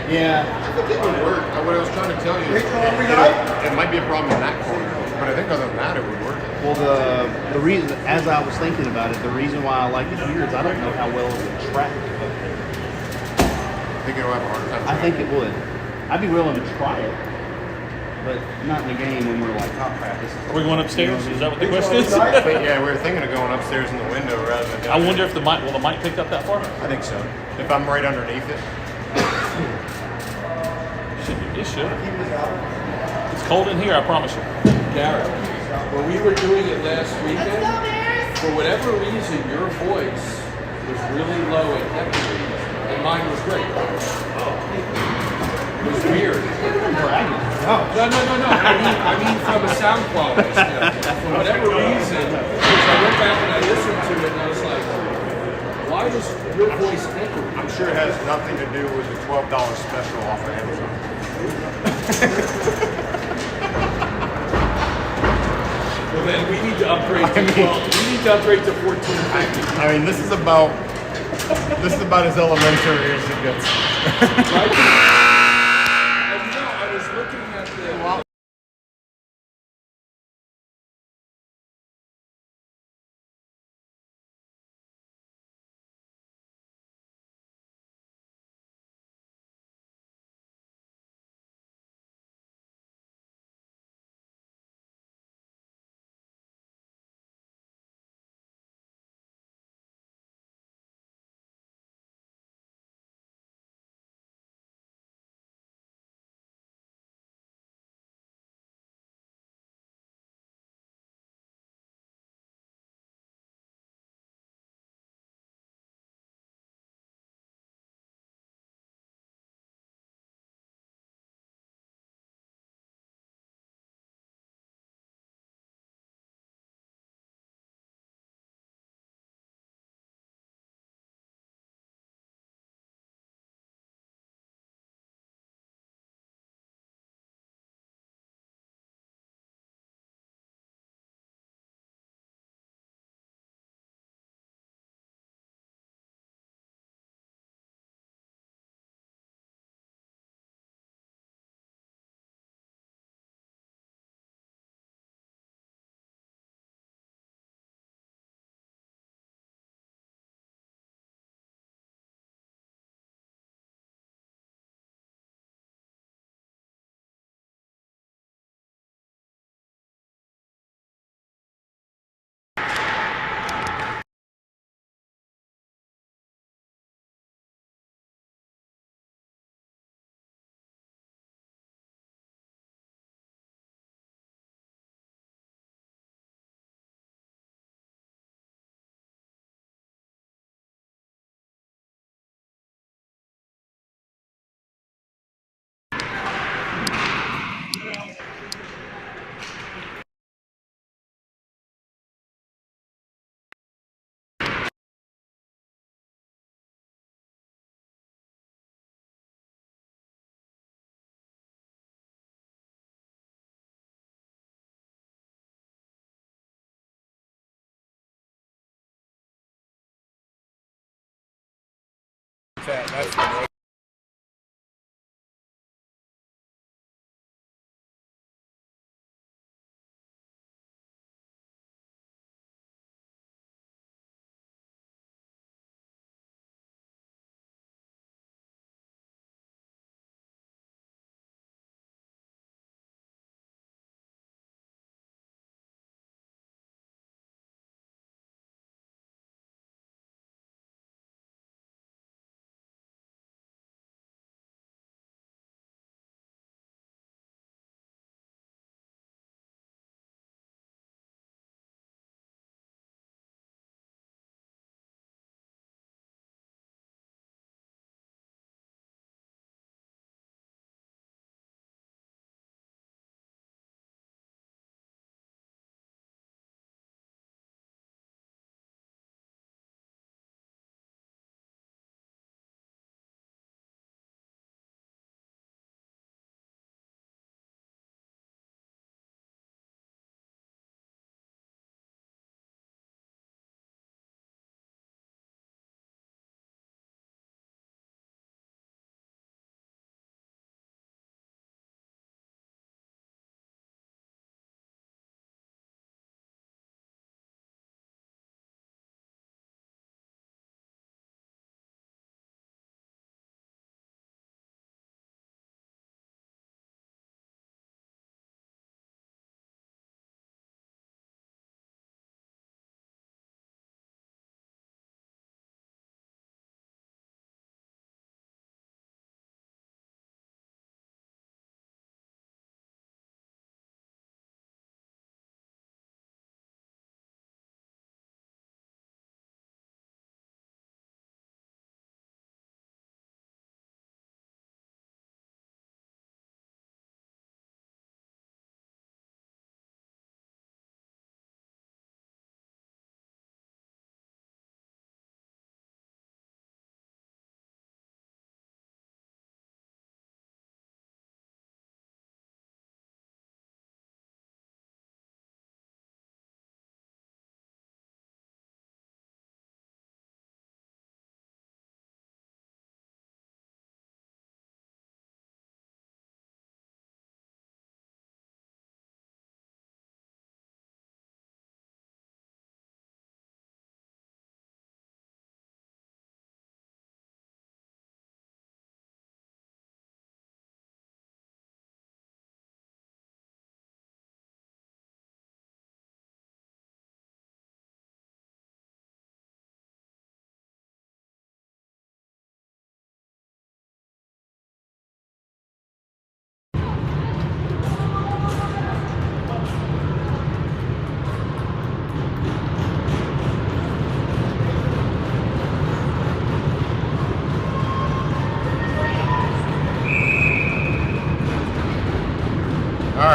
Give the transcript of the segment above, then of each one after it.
Yeah. I think it would work. What I was trying to tell you is it might be a problem in that corner, but I think other than that, it would work. Well, the reason, as I was thinking about it, the reason why I like it here is I don't know how well it would track up there. I think it'll have a hard time. I think it would. I'd be willing to try it, but not in a game when we're like top practice. Are we going upstairs? Is that what the question is? Yeah, we were thinking of going upstairs in the window rather than down I wonder if will the mic pick up that far? I think so. If I'm right underneath it. It should. It's cold in here, I promise you. Garrett, when we were doing it last weekend, for whatever reason, your voice was really low and echoey, and mine was great. It was weird. No. I mean from a sound quality standpoint. For whatever reason, because I went back and I listened to it, and I was like, why was your voice echoey? I'm sure it has nothing to do with the $12 special off of Amazon. Well, then we need to upgrade to 12. We need to upgrade to 1450. I mean, this is about as elementary as it gets. Right? And you know, I was looking at the. That's the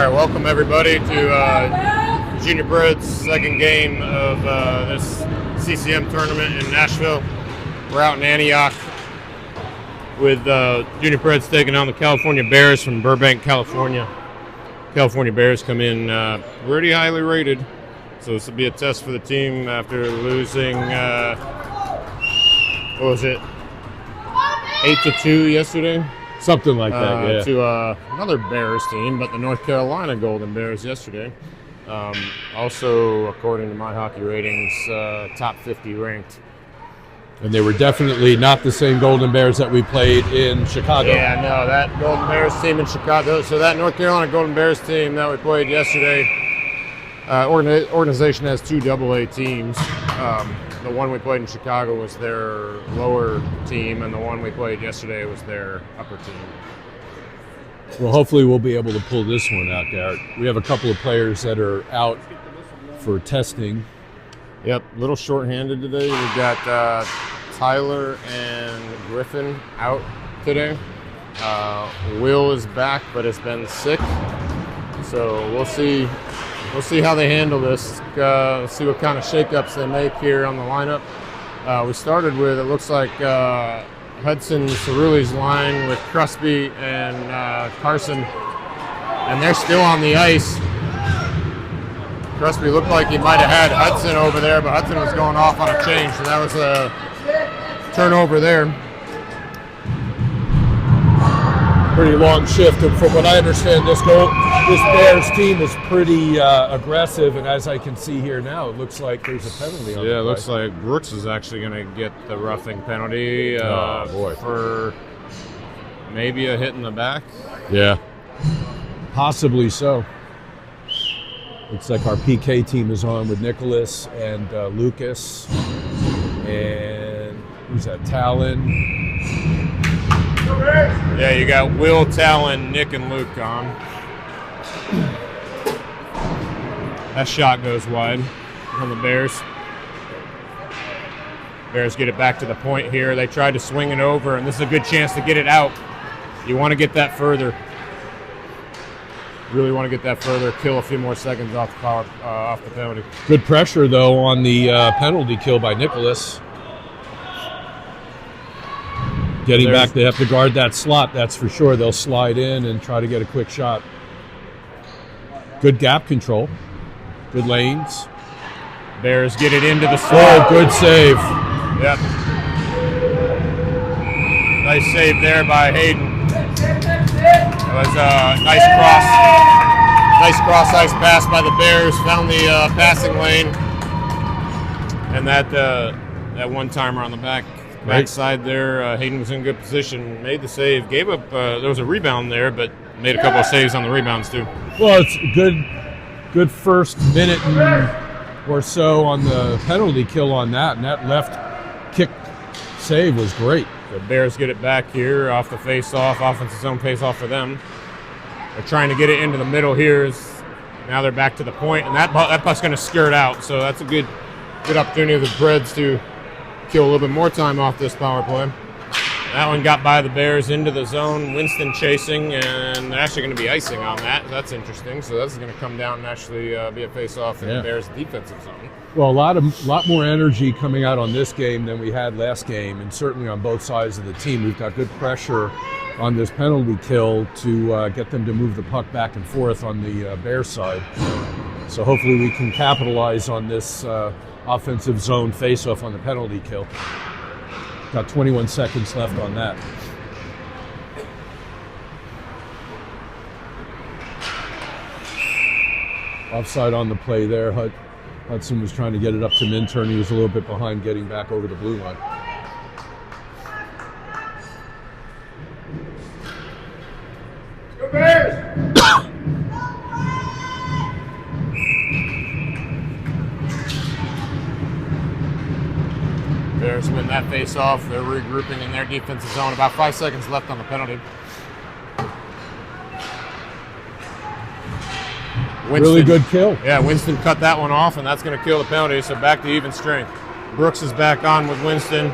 right, welcome everybody to Junior Preds' second game of this CCM tournament in Nashville. We're out in Antioch with Junior Preds taking on the California Bears from Burbank, California. California Bears come in pretty highly rated, so this will be a test for the team after losing, what was it, 8-2 yesterday? Something like that, yeah. To another Bears team, but the North Carolina Golden Bears yesterday. Also, according to my hockey ratings, top 50 ranked. And they were definitely not the same Golden Bears that we played in Chicago. Yeah, no, that Golden Bears team in Chicago. So that North Carolina Golden Bears team that we played yesterday, organization has two AA teams. The one we played in Chicago was their lower team, and the one we played yesterday was their upper team. Well, hopefully we'll be able to pull this one out, Garrett. We have a couple of players that are out for testing. Yep, a little shorthanded today. We've got Tyler and Griffin out today. Will is back, but has been sick. So we'll see. We'll see how they handle this. See what kind of shakeups they make here on the lineup. We started with, it looks like, Hudson Ceruli's line with Crosby and Carson, and they're still on the ice. Crosby looked like he might have had Hudson over there, but Hudson was going off on a change, so that was a turnover there. Pretty long shift, and from what I understand, this Bears team is pretty aggressive, and as I can see here now, it looks like there's a penalty on Yeah, it looks like Brooks is actually going to get the roughing penalty for maybe a hit in the back. Yeah, possibly so. Looks like our PK team is on with Nicholas and Lucas, and who's that, Talon? Yeah, you got Will, Talon, Nick, and Luke on. That shot goes wide on the Bears. Bears get it back to the point here. They tried to swing it over, and this is a good chance to get it out. You want to get that further. Really want to get that further. Kill a few more seconds off the penalty. Good pressure, though, on the penalty kill by Nicholas. Getting back, they have to guard that slot, that's for sure. They'll slide in and try to get a quick shot. Good gap control. Good lanes. Bears get it into the slot. Oh, good save. Yep. Nice save there by Hayden. That was a nice cross ice pass by the Bears. Found the passing lane. And that one-timer on the backside there, Hayden was in good position, made the save, gave up, there was a rebound there, but made a couple of saves on the rebounds too. Well, it's good first minute or so on the penalty kill on that, and that left kick save was great. The Bears get it back here off the face-off, offensive zone face-off for them. They're trying to get it into the middle here. Now they're back to the point, and that puck's going to skirt out, so that's a good opportunity for the Preds to kill a little bit more time off this power play. That one got by the Bears into the zone. Winston chasing, and they're actually going to be icing on that. That's interesting. So that's going to come down and actually be a face-off in the Bears' defensive zone. Well, a lot more energy coming out on this game than we had last game, and certainly on both sides of the team. We've got good pressure on this penalty kill to get them to move the puck back and forth on the Bears side. So hopefully we can capitalize on this offensive zone face-off on the penalty kill. Got 21 seconds left on that. Offside on the play there. Hudson was trying to get it up to Minturn. He was a little bit behind getting back over the blue line. Go Bears! Bears win that face-off. They're regrouping in their defensive zone. About 5 seconds left on the penalty. Winston, really good kill. Yeah, Winston cut that one off, and that's going to kill the penalty, so back to even strength. Brooks is back on with Winston.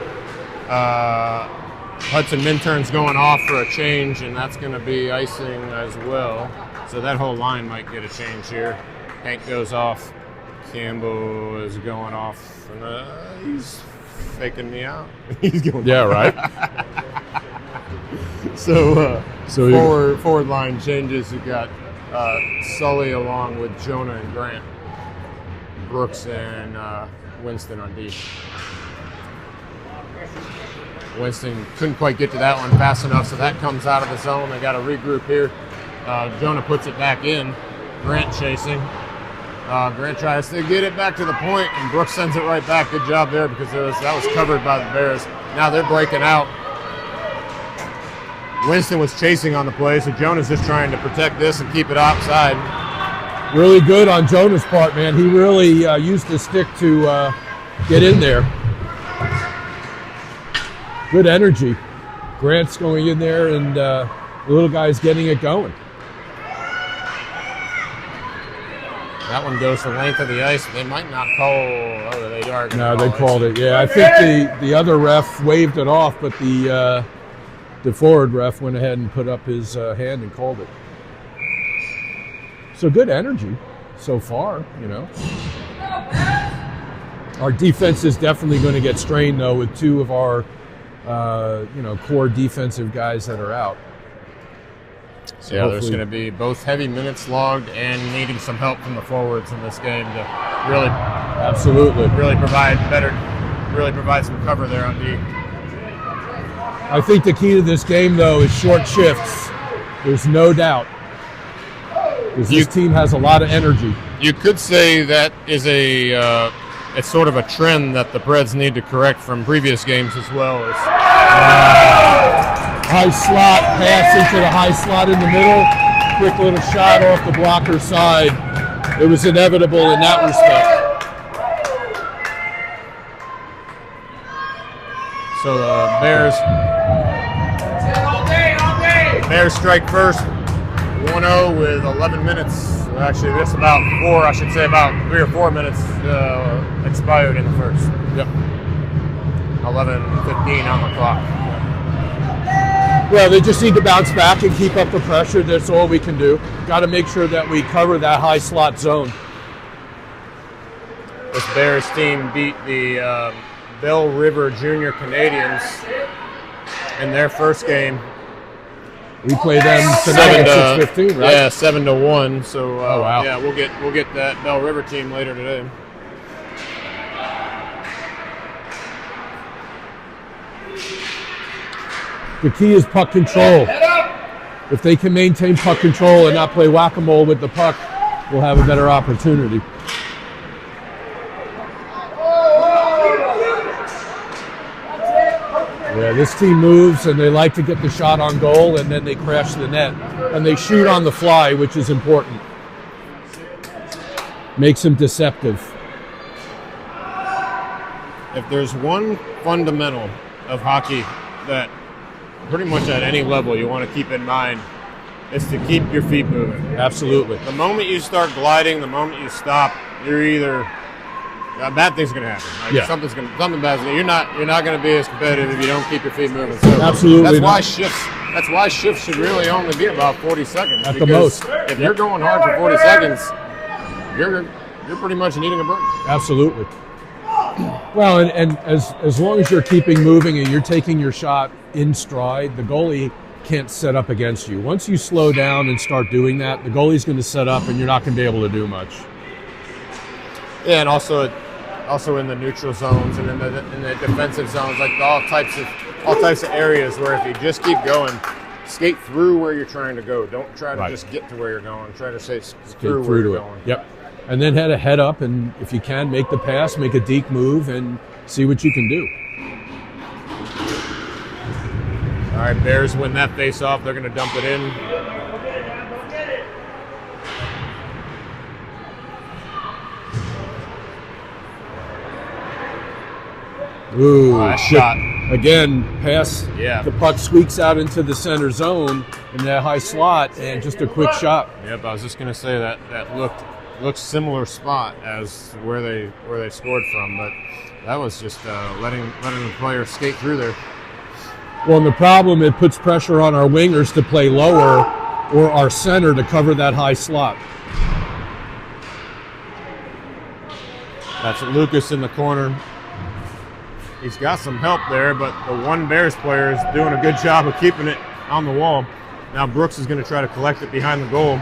Hudson Minturn's going off for a change, and that's going to be icing as well. So that whole line might get a change here. Hank goes off. Campbell is going off, and he's faking me out. He's going. Yeah, right. So forward line changes. You got Sully along with Jonah and Grant, Brooks and Winston on D. Winston couldn't quite get to that one fast enough, so that comes out of the zone. They got to regroup here. Jonah puts it back in. Grant chasing. Grant tries to get it back to the point, and Brooks sends it right back. Good job there because that was covered by the Bears. Now they're breaking out. Winston was chasing on the play, so Jonah's just trying to protect this and keep it outside. Really good on Jonah's part, man. He really used his stick to get in there. Good energy. Grant's going in there, and the little guy's getting it going. That one goes the length of the ice. They might not call. Oh, they are. No, they called it. Yeah, I think the other ref waved it off, but the forward ref went ahead and put up his hand and called it. So good energy so far, you know. Our defense is definitely going to get strained, though, with two of our core defensive guys that are out. So yeah, there's going to be both heavy minutes logged and needing some help from the forwards in this game to really provide some cover there on D. I think the key to this game, though, is short shifts. There's no doubt. Because this team has a lot of energy. You could say that is it's sort of a trend that the Preds need to correct from previous games as well. High slot, pass into the high slot in the middle. Quick little shot off the blocker side. It was inevitable in that respect. So the Bears strike first, 1-0 with 11 minutes. Actually, just about 4, I should say about 3 or 4 minutes expired in the first. Yep. 11:15 on the clock. Well, they just need to bounce back and keep up the pressure. That's all we can do. Got to make sure that we cover that high slot zone. This Bears team beat the Bell River Junior Canadians in their first game. We play them tonight at 6:15, right? Yeah, 7-1. So wow. Yeah, we'll get that Bell River team later today. The key is puck control. If they can maintain puck control and not play whack-a-mole with the puck, we'll have a better opportunity. Yeah, this team moves and they like to get the shot on goal and then they crash the net. And they shoot on the fly, which is important. Makes them deceptive. If there's one fundamental of hockey that pretty much at any level you want to keep in mind, it's to keep your feet moving. Absolutely. The moment you start gliding, the moment you stop, you're either bad things are going to happen. Like Yeah. something bad's you're not going to be as competitive if you don't keep your feet moving. So Absolutely That's why shifts should really only be about 40 seconds. At the most. If you're going hard for 40 seconds, you're pretty much needing a break. Absolutely. Well, and as long as you're keeping moving and you're taking your shot in stride, the goalie can't set up against you. Once you slow down and start doing that, the goalie's going to set up and you're not going to be able to do much. Yeah, and also in the neutral zones and in the defensive zones, like all types of areas where if you just keep going, skate through where you're trying to go. Don't try to just get to where you're going. Try to skate through where you're going. Yep. And then head up, and if you can, make the pass, make a deke move, and see what you can do. All right, Bears win that face-off. They're going to dump it in. Ooh, Nice shot. Again, pass. Yeah. The puck squeaks out into the center zone in that high slot, and just a quick shot. Yep, I was just going to say that looked similar spot as where they scored from, but that was just letting the player skate through there. Well, and the problem, it puts pressure on our wingers to play lower or our center to cover that high slot. That's Lucas in the corner. He's got some help there, but the one Bears player is doing a good job of keeping it on the wall. Now Brooks is going to try to collect it behind the goal.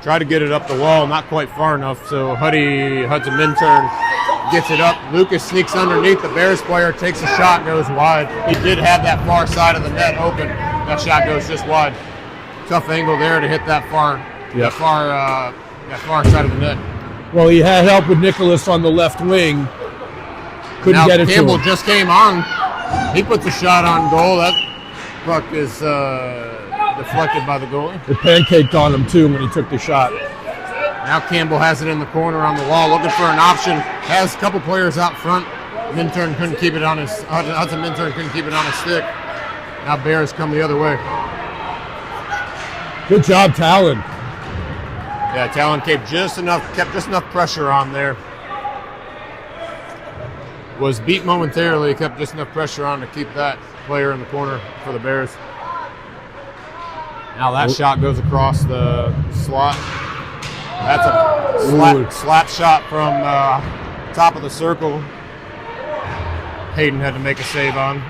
Try to get it up the wall, not quite far enough, so Hudson Minturn gets it up. Lucas sneaks underneath the Bears player, takes a shot, goes wide. He did have that far side of the net open. That shot goes just wide. Tough angle there to hit that far side of the net. Well, he had help with Nicholas on the left wing. Couldn't now get it Campbell to him. just came on. He puts a shot on goal. That puck is deflected by the goalie. It pancaked on him, too, when he took the shot. Now Campbell has it in the corner on the wall, looking for an option. Has a couple players out front. Minturn couldn't keep it on his. Hudson Minturn couldn't keep it on his stick. Now Bears come the other way. Good job, Talon. Yeah, Talon kept just enough pressure on there. Was beat momentarily, kept just enough pressure on to keep that player in the corner for the Bears. Now that shot goes across the slot. That's a slap shot from top of the circle. Hayden had to make a save on.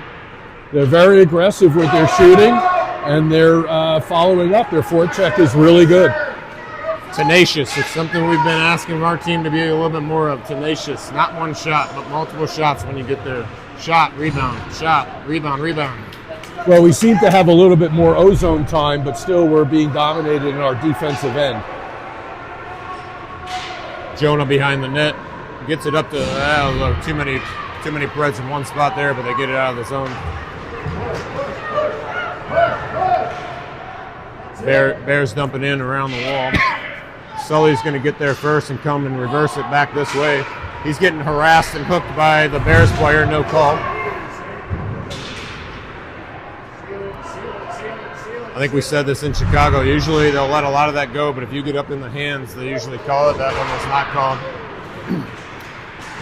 They're very aggressive with their shooting, and they're following up. Their forecheck is really good. Tenacious. It's something we've been asking our team to be a little bit more of. Tenacious. Not one shot, but multiple shots when you get there. Shot, rebound, rebound. Well, we seem to have a little bit more ozone time, but still we're being dominated in our defensive end. Jonah behind the net. Gets it up to too many Preds in one spot there, but they get it out of the zone. Bears dumping in around the wall. Sully's going to get there first and come and reverse it back this way. He's getting harassed and hooked by the Bears player, no call. I think we said this in Chicago. Usually they'll let a lot of that go, but if you get up in the hands, they usually call it. That one was not called.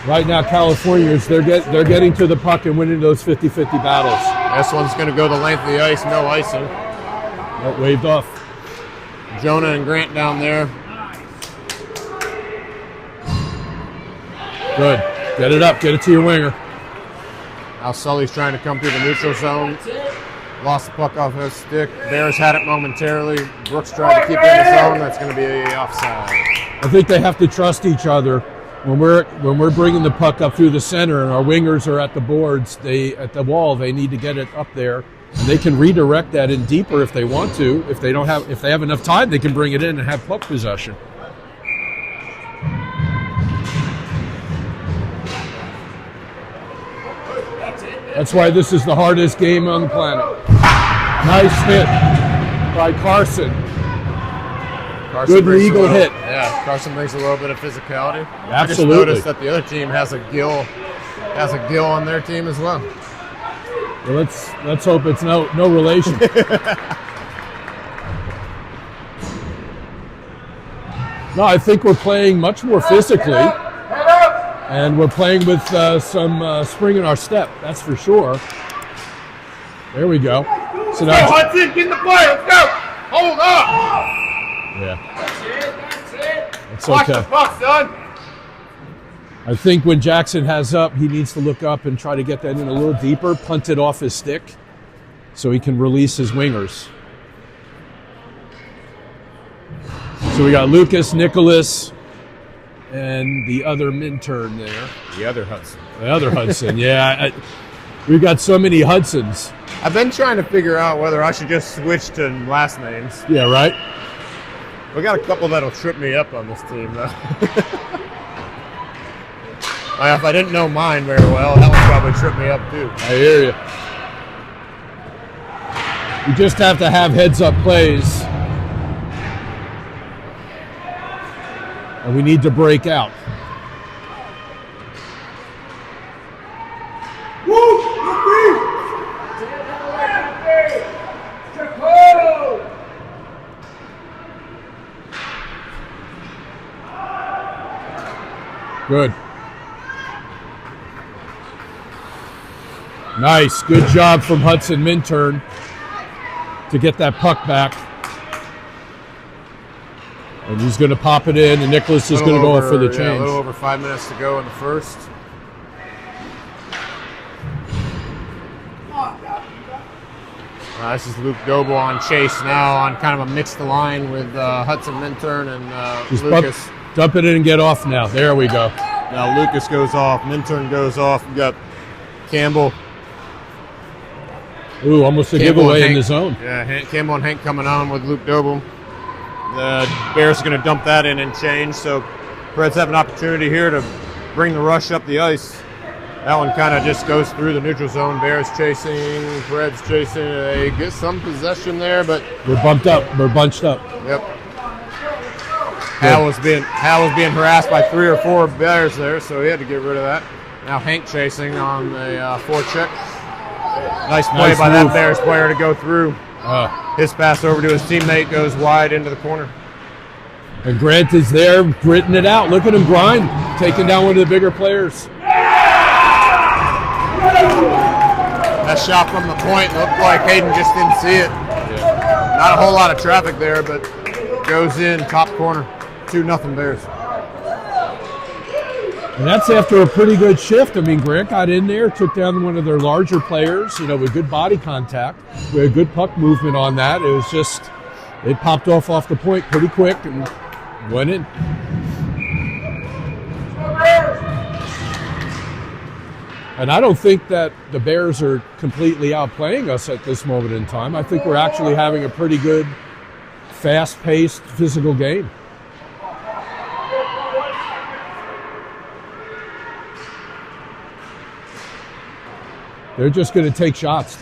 Right now, Californians, they're getting to the puck and winning those 50-50 battles. This one's going to go the length of the ice, no icing. That waved off. Jonah and Grant down there. Good. Get it up. Get it to your winger. Now Sully's trying to come through the neutral zone. Lost the puck off his stick. Bears had it momentarily. Brooks tried to keep it in the zone. That's going to be offside. I think they have to trust each other. When we're bringing the puck up through the center and our wingers are at the boards, at the wall, they need to get it up there. And they can redirect that in deeper if they want to. If they have enough time, they can bring it in and have puck possession. That's why this is the hardest game on the planet. Nice hit by Carson. Good legal hit. Yeah, Carson brings a little bit of physicality. Absolutely. I just noticed that the other team has a Gill on their team as well. Well, let's hope it's no relation. No, I think we're playing much more physically, and we're playing with some spring in our step. That's for sure. There we go. So now, Hudson, get in the play. Let's go. Hold up. yeah, That's it. it's Watch okay. the puck, son. I think when Jackson has up, he needs to look up and try to get that in a little deeper, punt it off his stick, so he can release his wingers. So we got Lucas, Nicholas, and the other Minturn there. The other Hudson. The other Hudson, yeah. We've got so many Hudsons. I've been trying to figure out whether I should just switch to last names. Yeah, right? We got a couple that'll trip me up on this team, though. If I didn't know mine very well, that would probably trip me up, too. I hear you. You just have to have heads-up plays. And we need to break out. Good. Nice. Good job from Hudson Minturn to get that puck back. And he's going to pop it in, and Nicholas is going to go for the change. A little over 5 minutes to go in the first. This is Luke Doble on Chase now on kind of a mixed line with Hudson Minturn and Just Lucas. dump it in and get off now. There we go. Now Lucas goes off, Minturn goes off. We got Campbell. Ooh, almost a giveaway in the zone. Yeah, Campbell and Hank coming on with Luke Doble. The Bears are going to dump that in and change, so Preds have an opportunity here to bring the rush up the ice. That one kind of just goes through the neutral zone. Bears chasing, Preds chasing. They get some possession there, but We're bumped up. We're bunched up. yep. Hal was being harassed by 3 or 4 Bears there, so he had to get rid of that. Now Hank chasing on the forecheck. Nice play Nice by move. that Bears player to go through. His pass over to his teammate goes wide into the corner. And Grant is there, gritting it out. Look at him grind, taking down one of the bigger players. That shot from the point looked like Hayden just didn't see it. Not a whole lot of traffic there, but goes in top corner. 2-0 Bears. And that's after a pretty good shift. I mean, Grant got in there, took down one of their larger players, with good body contact. We had good puck movement on that. It was just, it popped off the point pretty quick and went in. And I don't think that the Bears are completely outplaying us at this moment in time. I think we're actually having a pretty good, fast-paced, physical game. They're just going to take shots.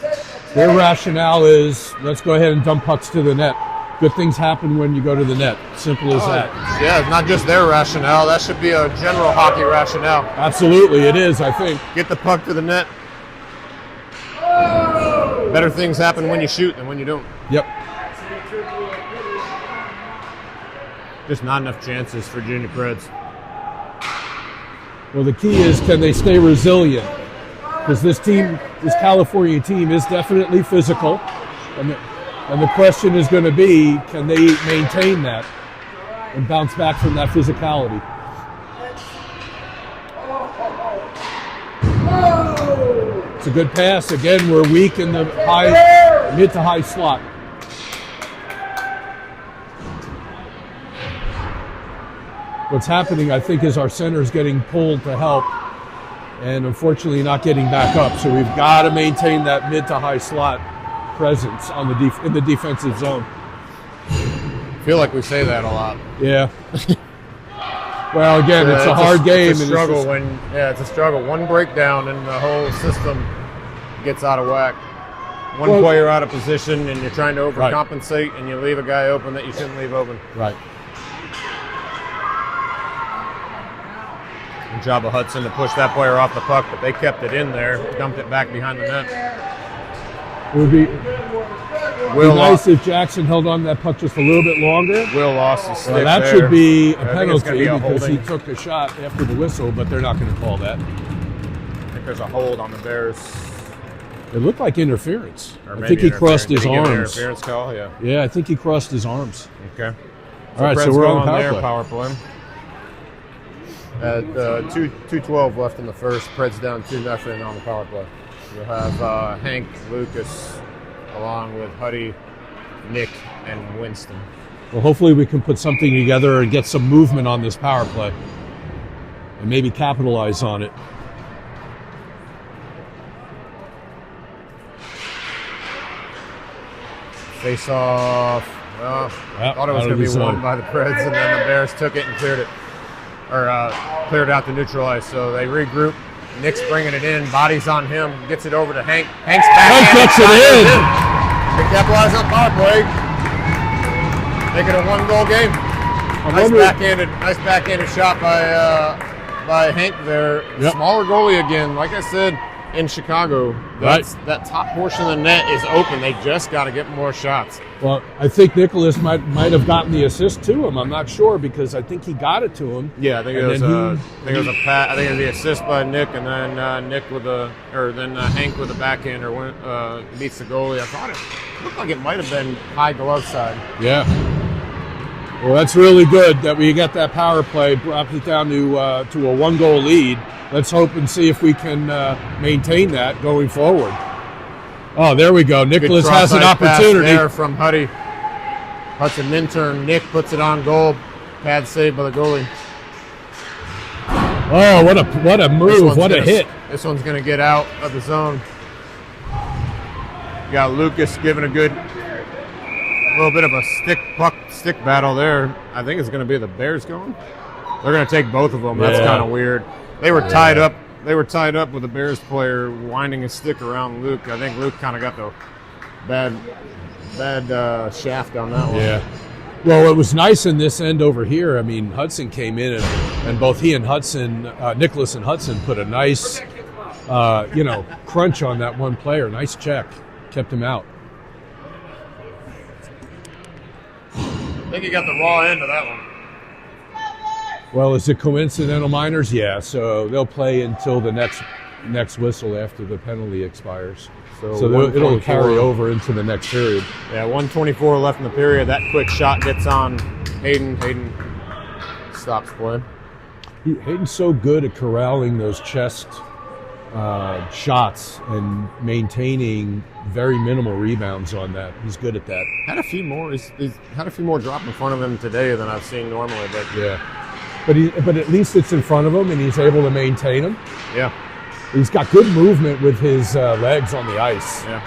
Their rationale is, let's go ahead and dump pucks to the net. Good things happen when you go to the net. Simple as that. Yeah, it's not just their rationale. That should be a general hockey rationale. Absolutely, it is, I think. Get the puck to the net. Better things happen when you shoot than when you don't. Yep. Just not enough chances for Junior Preds. Well, the key is, can they stay resilient? Because this California team is definitely physical. And the question is going to be, can they maintain that and bounce back from that physicality? It's a good pass. Again, we're weak in the mid to high slot. What's happening, I think, is our center is getting pulled to help and unfortunately not getting back up. So we've got to maintain that mid to high slot presence on in the defensive zone. I feel like we say that a lot. Yeah. Well, again, it's a hard game. It's a struggle it's a struggle. One breakdown and the whole system gets out of whack. One player out of position and you're trying to overcompensate and you leave a guy open that you shouldn't leave open. Right. Good job of Hudson to push that player off the puck, but they kept it in there, dumped it back behind the net. It would be nice if Jackson held on to that puck just a little bit longer. Will lost his stick that there. should be a penalty be a because holding. he took a shot after the whistle, but they're not going to call that. I think there's a hold on the Bears. It looked like interference. Or I think he crossed his Did he give an arms. interference call, yeah. Yeah, I think he crossed his arms. Okay. All right, so Preds we're go on their power play. power play. At 2:12 left in the first, Preds down 2-0 on the power play. You'll have Hank, Lucas, along with Huddy, Nick, and Winston. Well, hopefully we can put something together and get some movement on this power play and maybe capitalize on it. Face off. Well, I thought it was going to be won by the Preds, and then the Bears took it and cleared it. Or cleared out to neutralize. So they regroup. Nick's bringing it in. Bodies on him. Gets it over to Hank. Hank's back. Hank gets it in. They capitalize on power play. Make it a 1-goal game. Nice backhanded shot by Hank there. Yep. Smaller goalie again. Like I said, in Chicago, that top portion of the net is open. They just got to get more shots. Well, I think Nicholas might have gotten the assist to him. I'm not sure because I think he got it to him. Yeah, I think it was a pat. I think it was the assist by Nick, and then Hank with a backhander beats the goalie. I thought it looked like it might have been high glove side. Yeah. Well, that's really good that we got that power play, brought it down to a 1-goal lead. Let's hope and see if we can maintain that going forward. Oh, there we go. Nicholas has an opportunity there from Huddy. Hudson Minturn. Nick puts it on goal. Pad saved by the goalie. Oh, what a move! What a hit! This one's going to get out of the zone. You got Lucas giving a little bit of a stick battle there. I think it's going to be the Bears going. They're going to take both of them. That's kind of weird. They were tied up. They were tied up with a Bears player winding a stick around Luke. I think Luke kind of got the bad shaft on that one. Yeah. Well, it was nice in this end over here. I mean, Hudson came in and both he and Hudson, Nicholas and Hudson, put a nice, crunch on that one player. Nice check, kept him out. I think he got the raw end of that one. Well, is it coincidental minors? Yeah, so they'll play until the next whistle after the penalty expires. So it'll carry over into the next period. Yeah, 1:24 left in the period. That quick shot gets on Hayden. Hayden stops play. Hayden's so good at corralling those chest shots and maintaining very minimal rebounds on that. He's good at that. Had a few more. He's had a few more drop in front of him today than I've seen normally. But yeah. But at least it's in front of him, and he's able to maintain them. Yeah. He's got good movement with his legs on the ice. Yeah.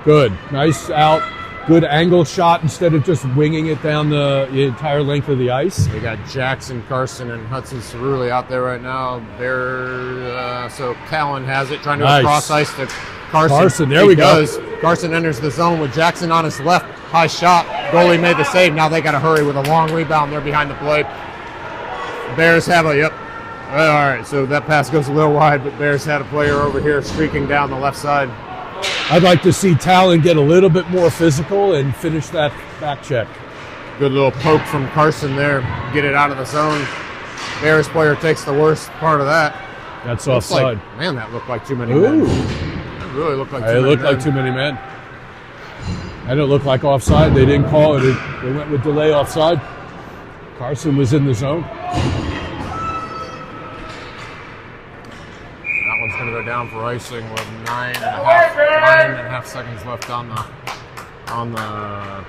Good. Nice out. Good angle shot instead of just winging it down the entire length of the ice. We got Jackson, Carson, and Hudson Cerulli out there right now. So Callan has it, trying to cross ice to Carson. There we go. Carson enters the zone with Jackson on his left. High shot. Goalie made the save. Now they got to hurry with a long rebound. They're behind the plate. Bears have all right, so that pass goes a little wide, but Bears had a player over here streaking down the left side. I'd like to see Talon get a little bit more physical and finish that back check. Good little poke from Carson there. Get it out of the zone. Bears player takes the worst part of that. That's offside. Man, that looked like too many men. It really looked like too many men. It looked like too many men. And it looked like offside. They didn't call it. They went with delay offside. Carson was in the zone. That one's going to go down for icing with 9.5 seconds left on the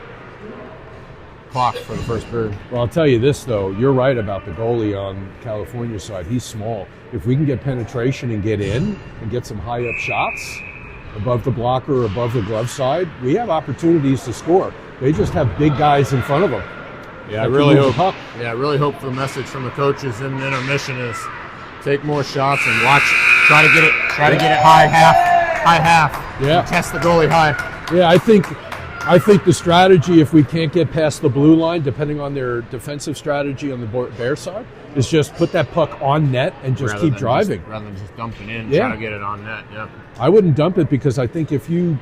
clock for the first period. Well, I'll tell you this, though. You're right about the goalie on California's side. He's small. If we can get penetration and get in and get some high-up shots above the blocker or above the glove side, we have opportunities to score. They just have big guys in front of them. Yeah, I really hope the message from the coaches in the intermission is take more shots and try to get it high half. Yeah. Test the goalie high. Yeah, I think the strategy, if we can't get past the blue line, depending on their defensive strategy on the Bear side, is just put that puck on net and just keep driving. Rather than just dumping in, try to get it on net. Yeah. I wouldn't dump it because I think if you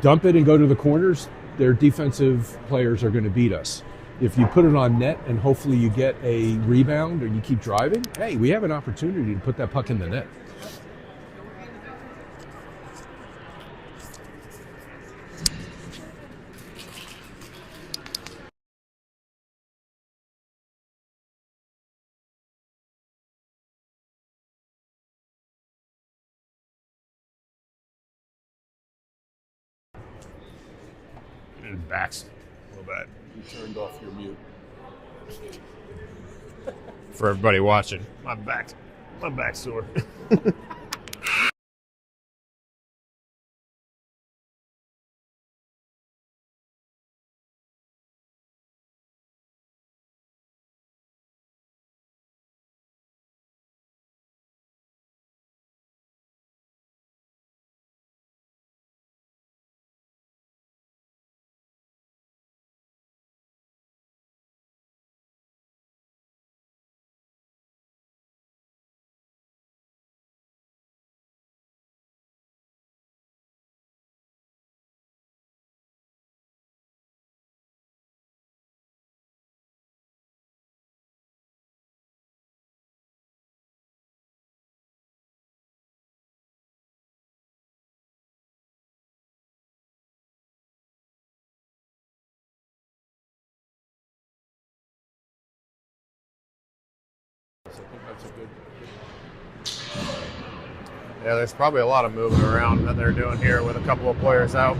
dump it and go to the corners, their defensive players are going to beat us. If you put it on net and hopefully you get a rebound or you keep driving, hey, we have an opportunity to put that puck in the net. And backs a little bit. You turned off your mute. For everybody watching, my back's sore. think that's a good. Yeah, there's probably a lot of moving around that they're doing here with a couple of players out.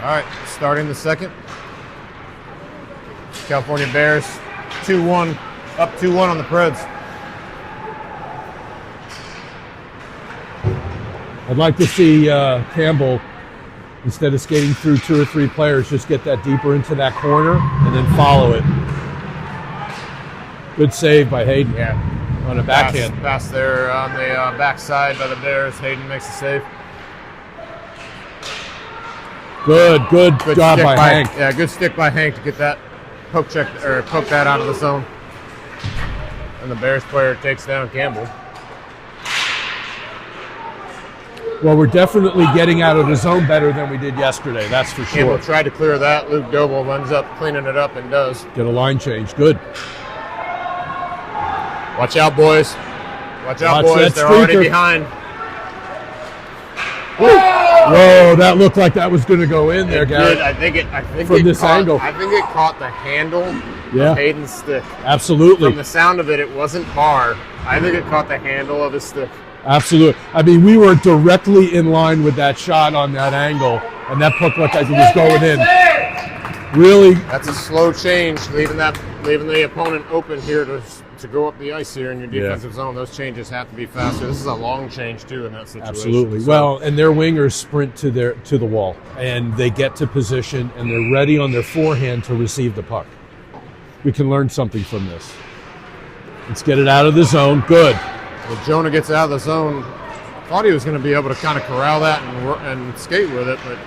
All right, starting the second. California Bears 2-1, up 2-1 on the Preds. I'd like to see Campbell, instead of skating through 2 or 3 players, just get that deeper into that corner and then follow it. Good save by Hayden. Yeah, on a backhand. Pass there on the backside by the Bears. Hayden makes the save. Good job by Hank. Yeah, good stick by Hank to get that poke that out of the zone. And the Bears player takes down Campbell. Well, we're definitely getting out of the zone better than we did yesterday. That's for sure. Campbell tried to clear that. Luke Doble ends up cleaning it up and does. Get a line change. Good. Watch out, boys. Watch out, boys. They're streaker. already behind. Whoa, that looked like that was going to go in there, Garrett. I think from this angle. I think it caught the handle of Hayden's stick. Absolutely. From the sound of it, it wasn't bar. I think it caught the handle of his stick. Absolutely. I mean, we were directly in line with that shot on that angle, and that puck looked like it was going in. Really. That's a slow change, leaving the opponent open here to go up the ice here in your defensive zone. Those changes have to be faster. This is a long change too in that situation. Absolutely. So, well, and their wingers sprint to the wall, and they get to position, and they're ready on their forehand to receive the puck. We can learn something from this. Let's get it out of the zone. Good. Well, Jonah gets out of the zone. Thought he was going to be able to kind of corral that and skate with it, but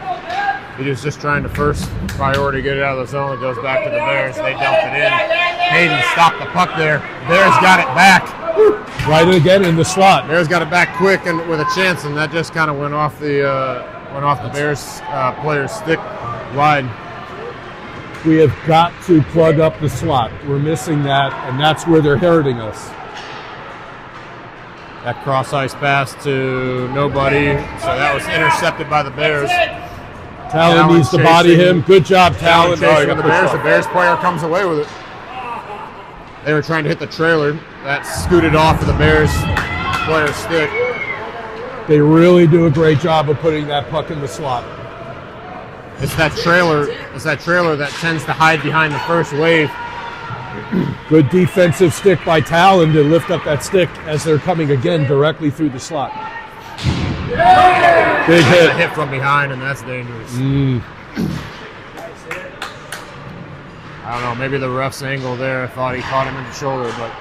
he was just trying to first priority get it out of the zone. It goes back to the Bears. They dumped it in. Hayden stopped the puck there. Bears got it back. Right again in the slot. Bears got it back quick and with a chance, and that just kind of went off the Bears player's stick wide. We have got to plug up the slot. We're missing that, and that's where they're hurting us. That cross ice pass to nobody, so that was intercepted by the Bears. Talon needs to body him. Good job, Talon. The Bears player comes away with it. They were trying to hit the trailer. That scooted off of the Bears player's stick. They really do a great job of putting that puck in the slot. It's that trailer that tends to hide behind the first wave. Good defensive stick by Talon to lift up that stick as they're coming again directly through the slot. Big hit. A hit from behind, and that's dangerous. I don't know, maybe the ref's angle there, I thought he caught him in the shoulder, but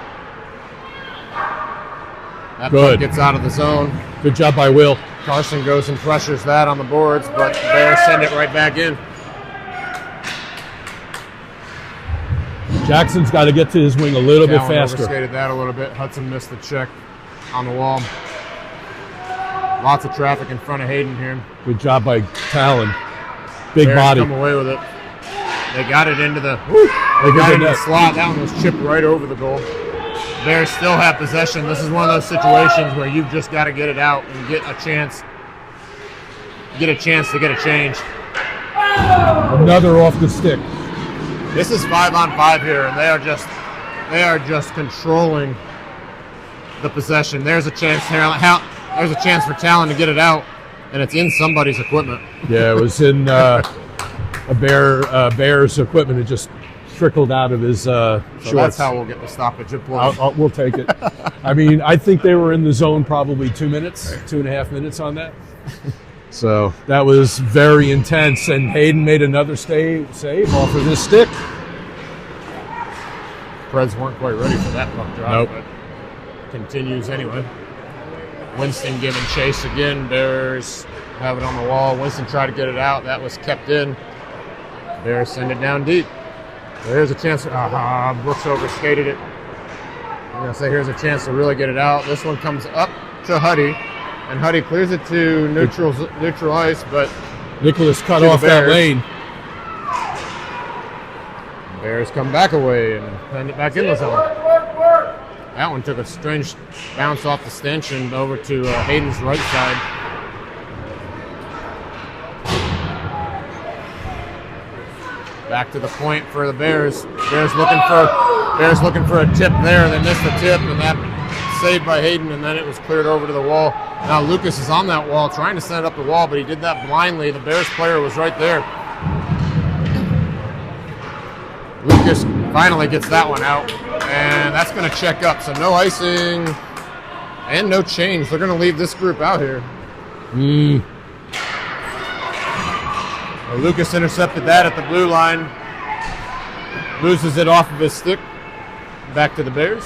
that puck gets out of the zone. Good job by Will. Carson goes and pressures that on the boards, but the Bears send it right back in. Jackson's got to get to his wing a little bit faster. Overskated that a little bit. Hudson missed the check on the wall. Lots of traffic in front of Hayden here. Good job by Talon. Big Bears body. Come away with it. They got it into the. They got it in the slot. That one was chipped right over the goal. Bears still have possession. This is one of those situations where you've just got to get it out and get a chance. Get a chance to get a change. Another off the stick. This is 5-on-5 here, and they are just controlling the possession. There's a chance here. There's a chance for Talon to get it out, and it's in somebody's equipment. Yeah, it was in a Bear's equipment. It just trickled out of his shorts. So that's how we'll get the stoppage of play. We'll take it. I mean, I think they were in the zone probably 2 minutes, 2.5 minutes on that. So that was very intense, and Hayden made another save off of his stick. Preds weren't quite ready for that puck drop, Nope. but continues anyway. Winston giving chase again. Bears have it on the wall. Winston tried to get it out. That was kept in. Bears send it down deep. There's a chance. Brooks overskated it. I'm going to say here's a chance to really get it out. This one comes up to Huddy, and Huddy clears it to neutral ice, but Nicholas cut off that lane. Bears come back away and send it back in the zone. That one took a strange bounce off the stanchion over to Hayden's right side. Back to the point for the Bears. Bears looking for a tip there. They missed the tip, and that saved by Hayden, and then it was cleared over to the wall. Now Lucas is on that wall, trying to set up the wall, but he did that blindly. The Bears player was right there. Lucas finally gets that one out, and that's going to check up. So no icing and no change. They're going to leave this group out here. Well, Lucas intercepted that at the blue line. Loses it off of his stick. Back to the Bears.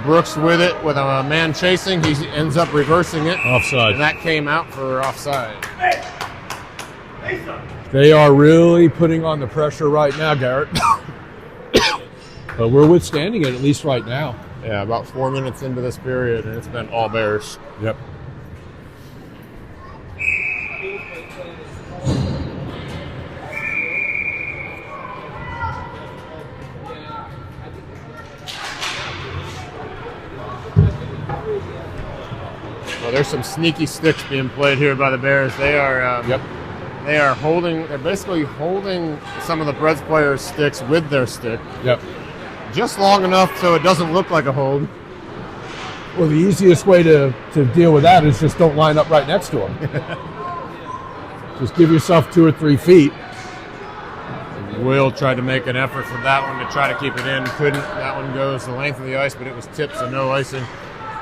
Brooks with it with a man chasing. He ends up reversing it. Offside. And that came out for offside. They are really putting on the pressure right now, Garrett. But we're withstanding it, at least right now. Yeah, about 4 minutes into this period, and it's been all Bears. Yep. Well, there's some sneaky sticks being played here by the Bears. They are They are holding. They're basically holding some of the Preds players' sticks with their stick. Yep. Just long enough so it doesn't look like a hold. Well, the easiest way to deal with that is just don't line up right next to them. Just give yourself 2 or 3 feet. Will tried to make an effort for that one to try to keep it in. Couldn't. That one goes the length of the ice, but it was tipped, so no icing.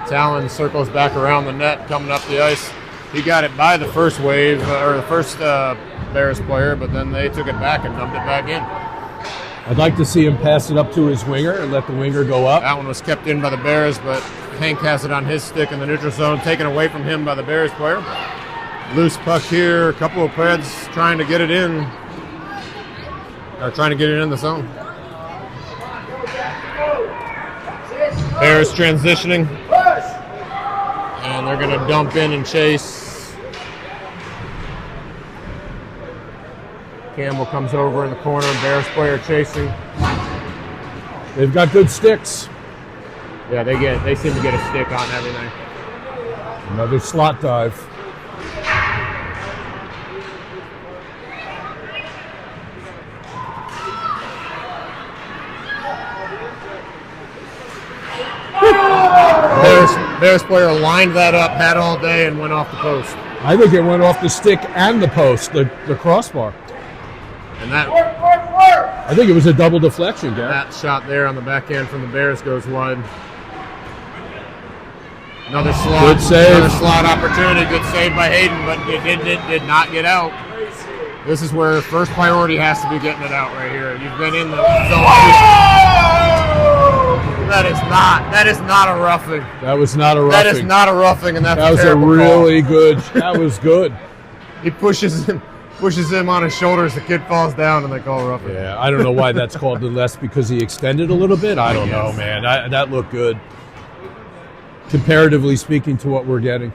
Talon circles back around the net, coming up the ice. He got it by the first wave, or the first Bears player, but then they took it back and dumped it back in. I'd like to see him pass it up to his winger and let the winger go up. That one was kept in by the Bears, but Hank has it on his stick in the neutral zone, taken away from him by the Bears player. Loose puck here, a couple of Preds trying to get it in, or trying to get it in the zone. Bears transitioning, and they're going to dump in and chase. Campbell comes over in the corner, Bears player chasing. They've got good sticks. Yeah, they seem to get a stick on everything. Another slot dive. Bears player lined that up, had all day, and went off the post. I think it went off the stick and the post, the crossbar. And that I think it was a double deflection, Garrett. that shot there on the back end from the Bears goes wide. Another slot. Good save. Another slot opportunity. Good save by Hayden, but it did not get out. This is where first priority has to be getting it out right here. You've been in the zone. That is not a roughing. That was not a roughing. That is not a roughing, and that's That was a terrible really call. good. That was good. He pushes him on his shoulders. The kid falls down, and they call roughing. Yeah, I don't know why that's called less because he extended a little bit. I don't know, man. That looked good. Comparatively speaking to what we're getting.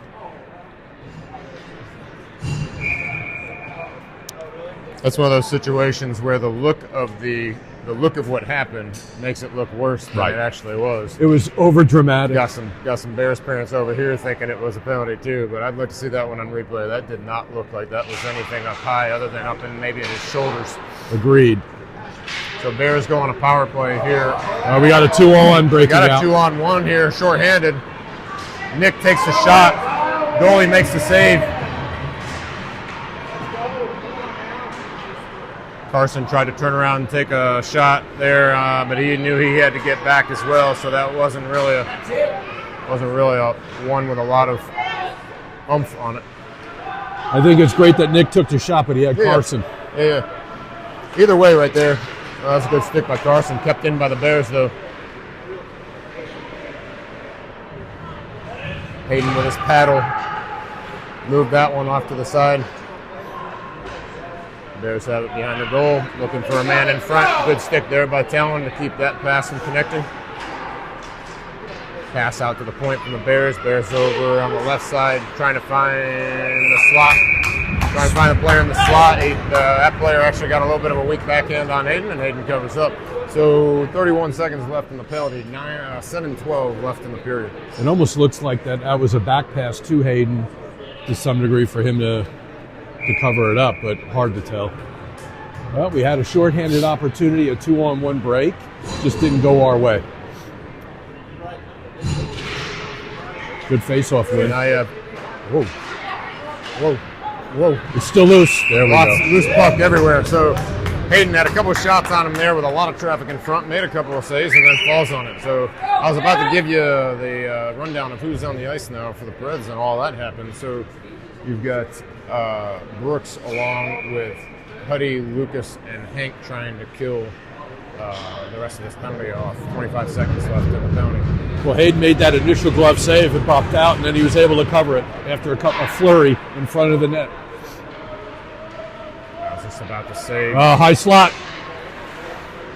That's one of those situations where the look of what happened makes it look worse than Right. it actually was. It was over dramatic. Got some Bears parents over here thinking it was a penalty too, but I'd like to see that one on replay. That did not look like that was anything up high other than up in maybe in his shoulders. Agreed. So Bears go on a power play here. We got a 2-on breaking Got a out. 2-on-1 here, shorthanded. Nick takes the shot. Goalie makes the save. Carson tried to turn around and take a shot there, but he knew he had to get back as well. So that wasn't really a one with a lot of oomph on it. I think it's great that Nick took the shot, but he had Carson. Yeah. Either way, right there. That was a good stick by Carson. Kept in by the Bears though. Hayden with his paddle. Moved that one off to the side. Bears have it behind the goal. Looking for a man in front. Good stick there by Talon to keep that pass from connecting. Pass out to the point from the Bears. Bears over on the left side trying to find the slot. Trying to find a player in the slot. That player actually got a little bit of a weak backhand on Hayden, and Hayden covers up. So 31 seconds left in the penalty. 7-12 left in the period. It almost looks like that was a back pass to Hayden to some degree for him to cover it up, but hard to tell. Well, we had a shorthanded opportunity, a 2-on-1 break. Just didn't go our way. Good face-off win. And I whoa, whoa, whoa. It's still loose. There we go. Loose puck everywhere. So Hayden had a couple of shots on him there with a lot of traffic in front, made a couple of saves, and then falls on it. So I was about to give you the rundown of who's on the ice now for the Preds and all that happened. So you've got Brooks along with Huddy, Lucas, and Hank trying to kill the rest of this penalty off. 25 seconds left in the penalty. Well, Hayden made that initial glove save. It popped out, and then he was able to cover it after a flurry in front of the net. I was just about to say. High slot.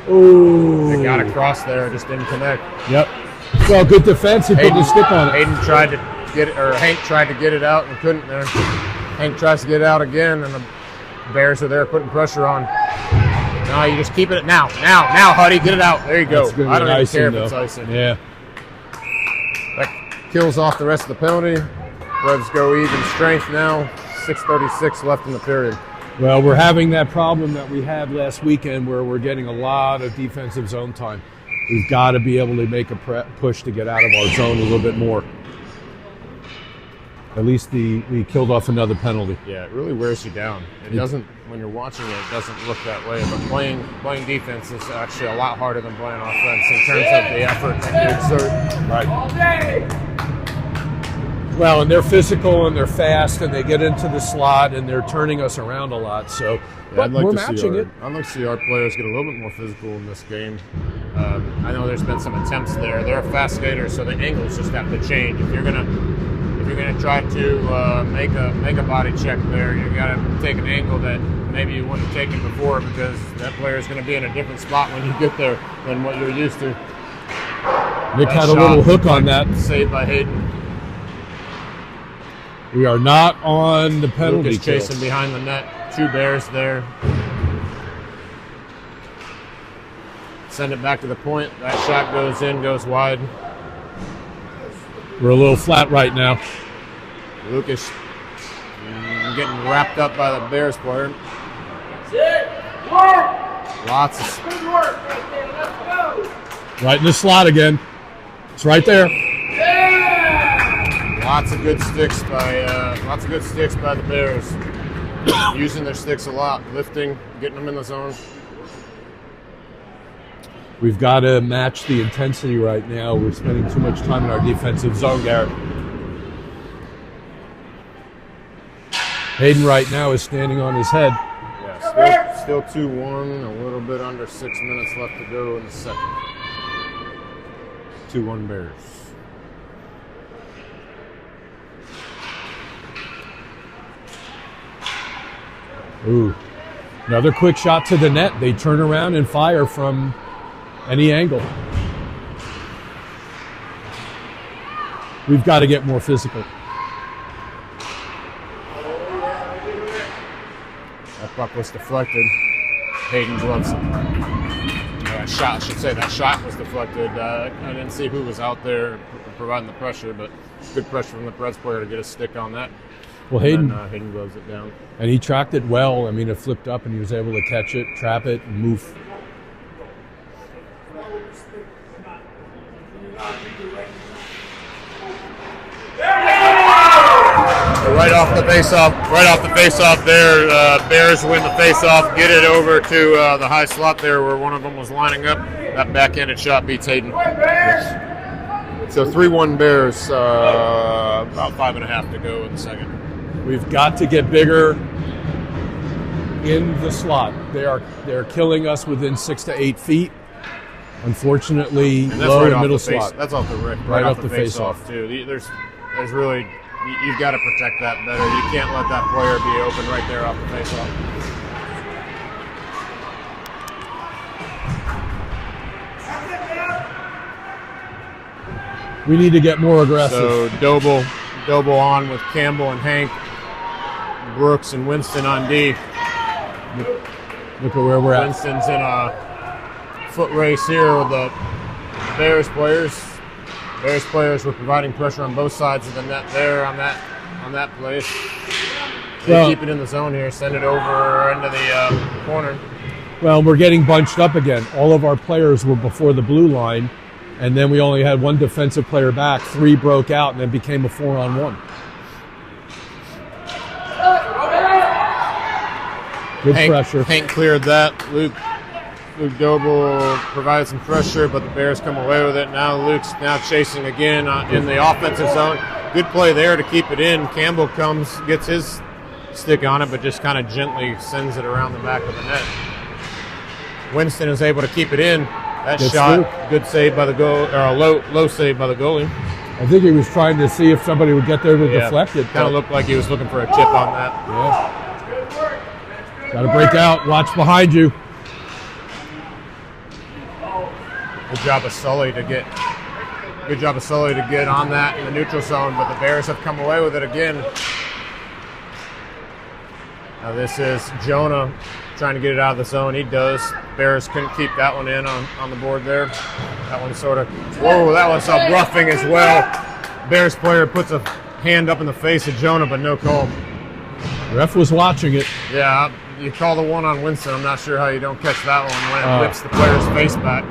Ooh. It got across there, just didn't connect. Yep. Well, good defense. He put his stick on it. Hayden tried to get it, or Hank tried to get it out and couldn't there. Hank tries to get it out again, and the Bears are there putting pressure on. No, you just keep it now, Huddy, get it out. There you go. I don't even care if it's icing. Yeah. That kills off the rest of the penalty. Preds go even strength now. 6:36 left in the period. Well, we're having that problem that we had last weekend where we're getting a lot of defensive zone time. We've got to be able to make a push to get out of our zone a little bit more. At least we killed off another penalty. Yeah, it really wears you down. It doesn't, when you're watching it doesn't look that way, but playing defense is actually a lot harder than playing offense in terms of the effort that you exert. Right. Well, and they're physical and they're fast and they get into the slot and they're turning us around a lot. So but we're matching it. I'd like to see our players get a little bit more physical in this game. I know there's been some attempts there. They're fast skaters, so the angles just have to change. If you're gonna try to make a body check there, you got to take an angle that maybe you wouldn't have taken before because that player is going to be in a different spot when you get there than what you're used to. Nick had a little hook on that. Saved by Hayden. We are not on the penalty Lucas kill. chasing behind the net. 2 Bears there. Send it back to the point. That shot goes in, goes wide. We're a little flat right now. Lucas getting wrapped up by the Bears player. Lots of Good work right there. Let's go. Right in the slot again. It's right there. Yeah. lots of good sticks by the Bears. Using their sticks a lot, lifting, getting them in the zone. We've got to match the intensity right now. We're spending too much time in our defensive zone, Garrett. Hayden right now is standing on his head. Yeah, still 2-1, a little bit under 6 minutes left to go in the second. 2-1 Bears. Ooh, another quick shot to the net. They turn around and fire from any angle. We've got to get more physical. That puck was deflected. Hayden gloves it. That shot was deflected. I didn't see who was out there providing the pressure, but good pressure from the Preds player to get a stick on that. Well, Hayden gloves it down. And he tracked it well. I mean, it flipped up and he was able to catch it, trap it, and move. Right off the face-off there, Bears win the face-off, get it over to the high slot there where one of them was lining up. That backhanded shot beats Hayden. So 3-1 Bears, about 5.5 to go in the second. We've got to get bigger in the slot. They're killing us within 6 to 8 feet. Unfortunately, low and middle slot. That's off the right off the face-off too. There's really, you've got to protect that better. You can't let that player be open right there off the face-off. We need to get more aggressive. So Doble on with Campbell and Hank, Brooks and Winston on D. Look at where we're at. Winston's in a foot race here with the Bears players. Bears players were providing pressure on both sides of the net there on that place. They keep it in the zone here, send it over into the corner. Well, we're getting bunched up again. All of our players were before the blue line, and then we only had one defensive player back. 3 broke out, and then became a 4-on-1. Good pressure. Hank cleared that. Luke Doble provided some pressure, but the Bears come away with it. Now Luke's chasing again in the offensive zone. Good play there to keep it in. Campbell gets his stick on it, but just kind of gently sends it around the back of the net. Winston is able to keep it in. That shot, good save by the goal, or a low save by the goalie. I think he was trying to see if somebody would get there to deflect it. Kind of looked like he was looking for a chip on that. Yeah. Got to break out. Watch behind you. Good job of Sully to get on that in the neutral zone, but the Bears have come away with it again. Now this is Jonah trying to get it out of the zone. He does. Bears couldn't keep that one in on the board there. That one sort of, whoa, that was a roughing as well. Bears player puts a hand up in the face of Jonah, but no call. Ref was watching it. Yeah, you call the one on Winston. I'm not sure how you don't catch that one when it whips the player's face back.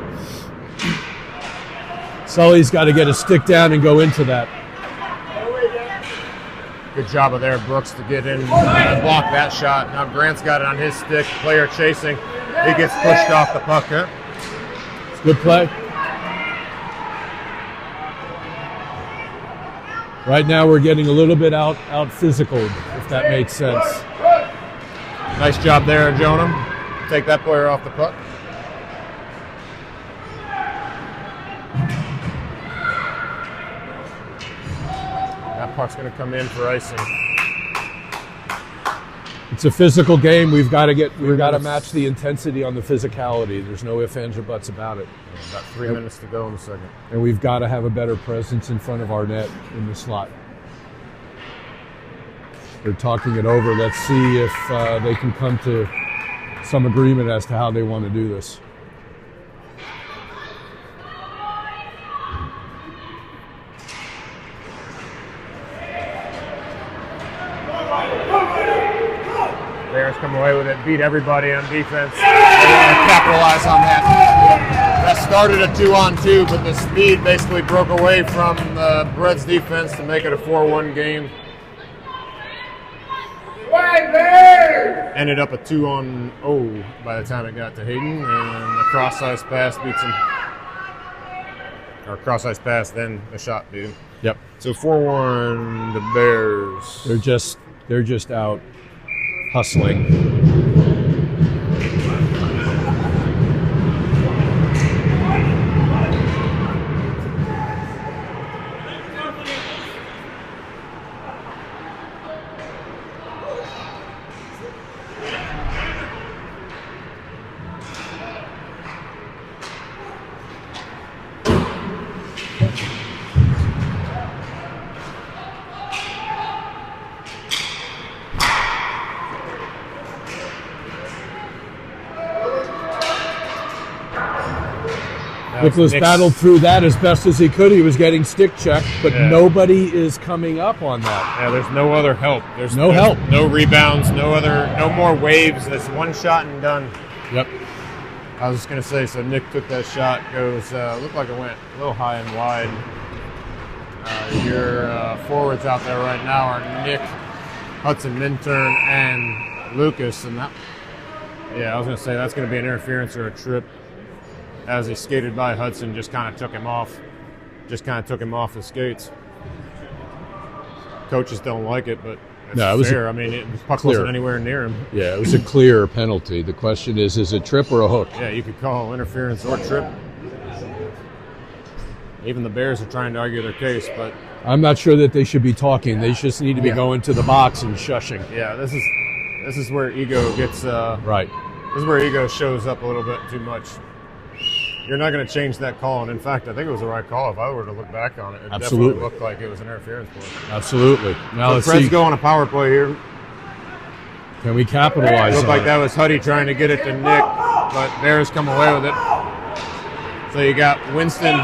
Sully's got to get a stick down and go into that. Good job of there, Brooks, to get in and block that shot. Now Grant's got it on his stick. Player chasing. He gets pushed off the puck. Huh? It's good play. Right now we're getting a little bit out physical, if that makes sense. Nice job there, Jonah. Take that player off the puck. That puck's going to come in for icing. It's a physical game. We've got to match the intensity on the physicality. There's no ifs, ands, or buts about it. About 3 minutes to go in the second. And we've got to have a better presence in front of our net in the slot. They're talking it over. Let's see if they can come to some agreement as to how they want to do this. Bears come away with it, beat everybody on defense. They want to capitalize on that. That started a 2-on-2, but the speed basically broke away from the Preds defense to make it a 4-1 game. Ended up a 2-on-0 by the time it got to Hayden, and a cross-ice pass beats him. Or cross-ice pass, then the shot beat him. Yep. So 4-1 the Bears. They're just out hustling. Nicholas battled through that as best as he could. He was getting stick checked, but nobody is coming up on that. Yeah, there's no other help. There's no help. No rebounds, no more waves. It's one shot and done. Yep. I was just going to say, so Nick took that shot, looked like it went a little high and wide. Your forwards out there right now are Nick, Hudson Minturn, and Lucas. And I was going to say that's going to be an interference or a trip. As he skated by Hudson, just kind of took him off the skates. Coaches don't like it, but it's fair. The puck wasn't anywhere near him. Yeah, it was a clear penalty. The question is it trip or a hook? Yeah, you could call interference or trip. Even the Bears are trying to argue their case, but I'm not sure that they should be talking. They just need to be going to the box and shushing. Yeah, this is where ego gets right. This is where ego shows up a little bit too much. You're not going to change that call, and in fact, I think it was the right call. If I were to look back on it, it definitely looked like it was an interference play. Absolutely. Now let's see. Go on a power play here. Can we capitalize? Looked like that was Huddy trying to get it to Nick, but Bears come away with it. So you got Winston.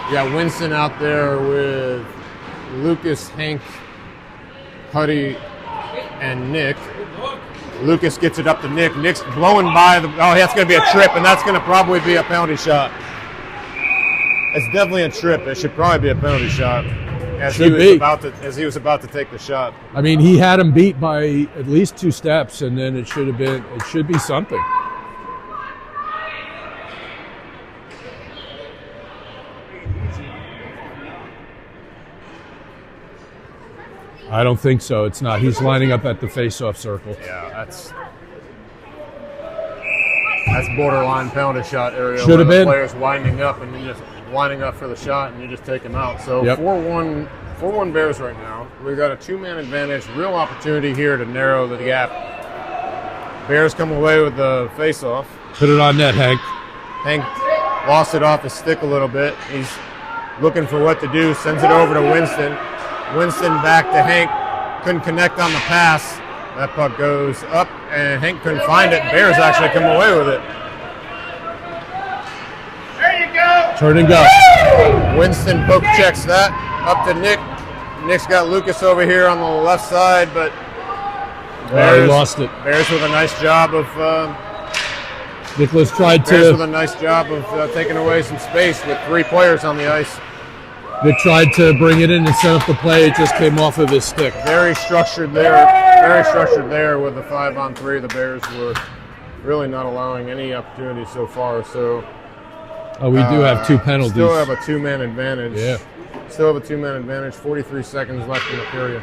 You got Winston out there with Lucas, Hank, Huddy, and Nick. Lucas gets it up to Nick. Nick's blowing by the. Oh, that's going to be a trip, and that's going to probably be a penalty shot. It's definitely a trip. It should probably be a penalty shot. As he was about to take the shot. I mean, he had him beat by at least 2 steps, and then it should be something. I don't think so. It's not. He's lining up at the face-off circle. Yeah, that's borderline penalty shot area. Should have been. The player's winding up, and you just winding up for the shot, and you just take him out. So 4-1 Bears right now. We've got a 2-man advantage. Real opportunity here to narrow the gap. Bears come away with the face-off. Put it on net, Hank. Hank lost it off his stick a little bit. He's looking for what to do. Sends it over to Winston. Winston back to Hank. Couldn't connect on the pass. That puck goes up, and Hank couldn't find it. Bears actually come away with it. There you go. Turn and go. Winston poke checks that. Up to Nick. Nick's got Lucas over here on the left side, but He lost it. Bears with a nice job of Nicholas tried Bears with to. a nice job of taking away some space with 3 players on the ice. Nick tried to bring it in and set up the play. It just came off of his stick. Very structured there. Very structured there with the 5-on-3. The Bears were really not allowing any opportunity so far. So We do have 2 penalties. Still have a 2-man advantage. Yeah. Still have a 2-man advantage. 43 seconds left in the period.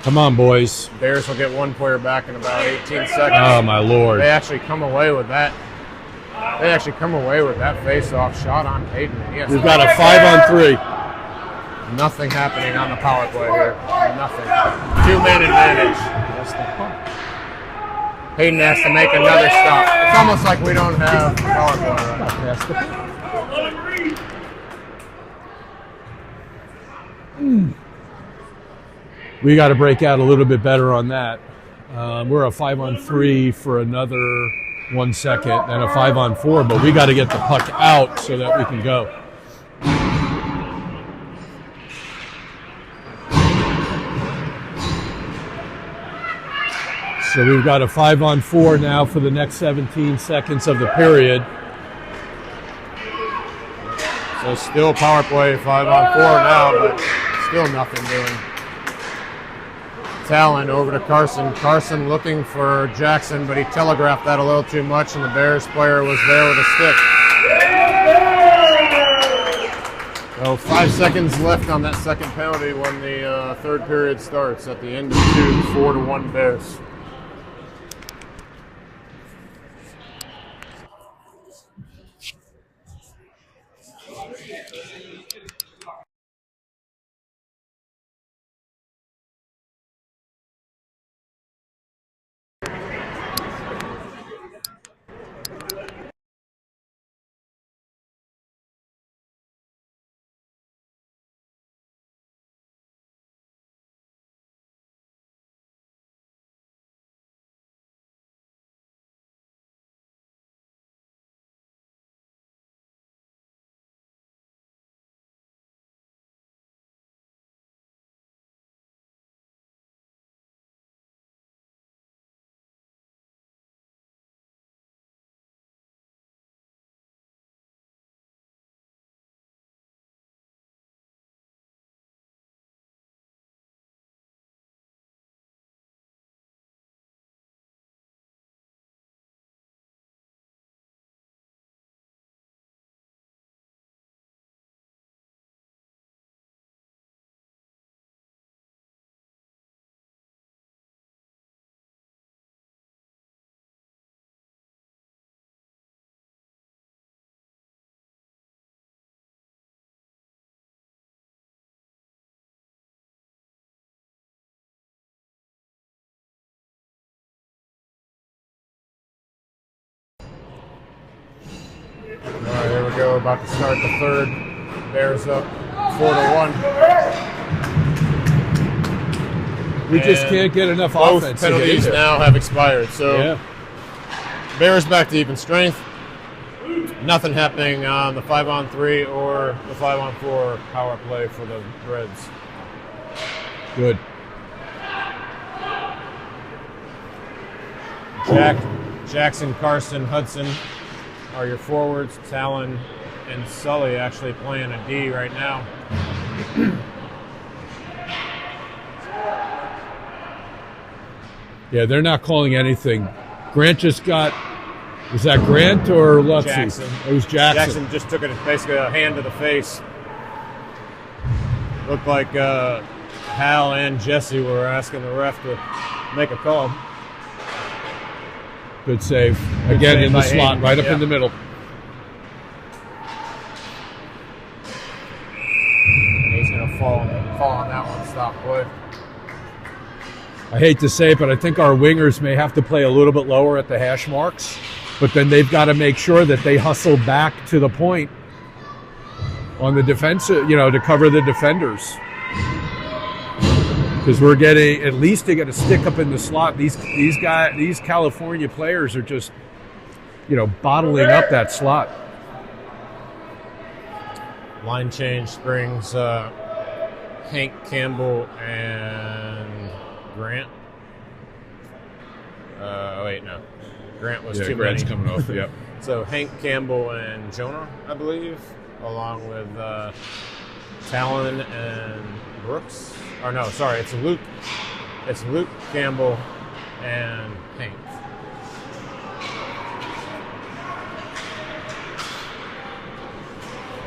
Come on, boys. Bears will get 1 player back in about 18 seconds. Oh, my Lord. They actually come away with that. They actually come away with that face-off shot on Hayden. Yes. We've got a 5-on-3. Nothing happening on the power play here. Nothing. 2-man advantage. Hayden has to make another stop. It's almost like we don't have power play right now. We got to break out a little bit better on that. We're a 5-on-3 for another 1 second and a 5-on-4, but we got to get the puck out so that we can go. So we've got a 5-on-4 now for the next 17 seconds of the period. So still power play 5-on-4 now, but still nothing doing. Talon over to Carson. Carson looking for Jackson, but he telegraphed that a little too much, and the Bears player was there with a stick. So 5 seconds left on that second penalty when the third period starts. At the end of 2, 4-1 Bears. All right, here we go. About to start the third. Bears up 4-1. We just can't get enough Both offense. to get in penalties there. now have expired. So Yeah. Bears back to even strength. Nothing happening on the 5-on-3 or the 5-on-4 power play for the Preds. Good. Jackson, Carson, Hudson are your forwards. Talon and Sully actually playing a D right now. Yeah, they're not calling anything. Grant just got. Was that Grant or Lutzy? Jackson. It was Jackson. Jackson just took it basically a hand to the face. Looked like Hal and Jesse were asking the ref to make a call. Good save. Again in the by slot, Hayden. right up Yeah. in the middle. And he's going to fall on that one. Stop play. I hate to say it, but I think our wingers may have to play a little bit lower at the hash marks, but then they've got to make sure that they hustle back to the point on the defensive, to cover the defenders. Because we're getting, at least they got to stick up in the slot. These California players are just, bottling up that slot. Line change brings Hank Campbell and Grant. Wait, no. Grant was too Grant's many. coming off. Yep. So Hank Campbell and Jonah, I believe, along with Talon and Brooks. Or no, sorry, it's Luke. It's Luke Campbell and Hank.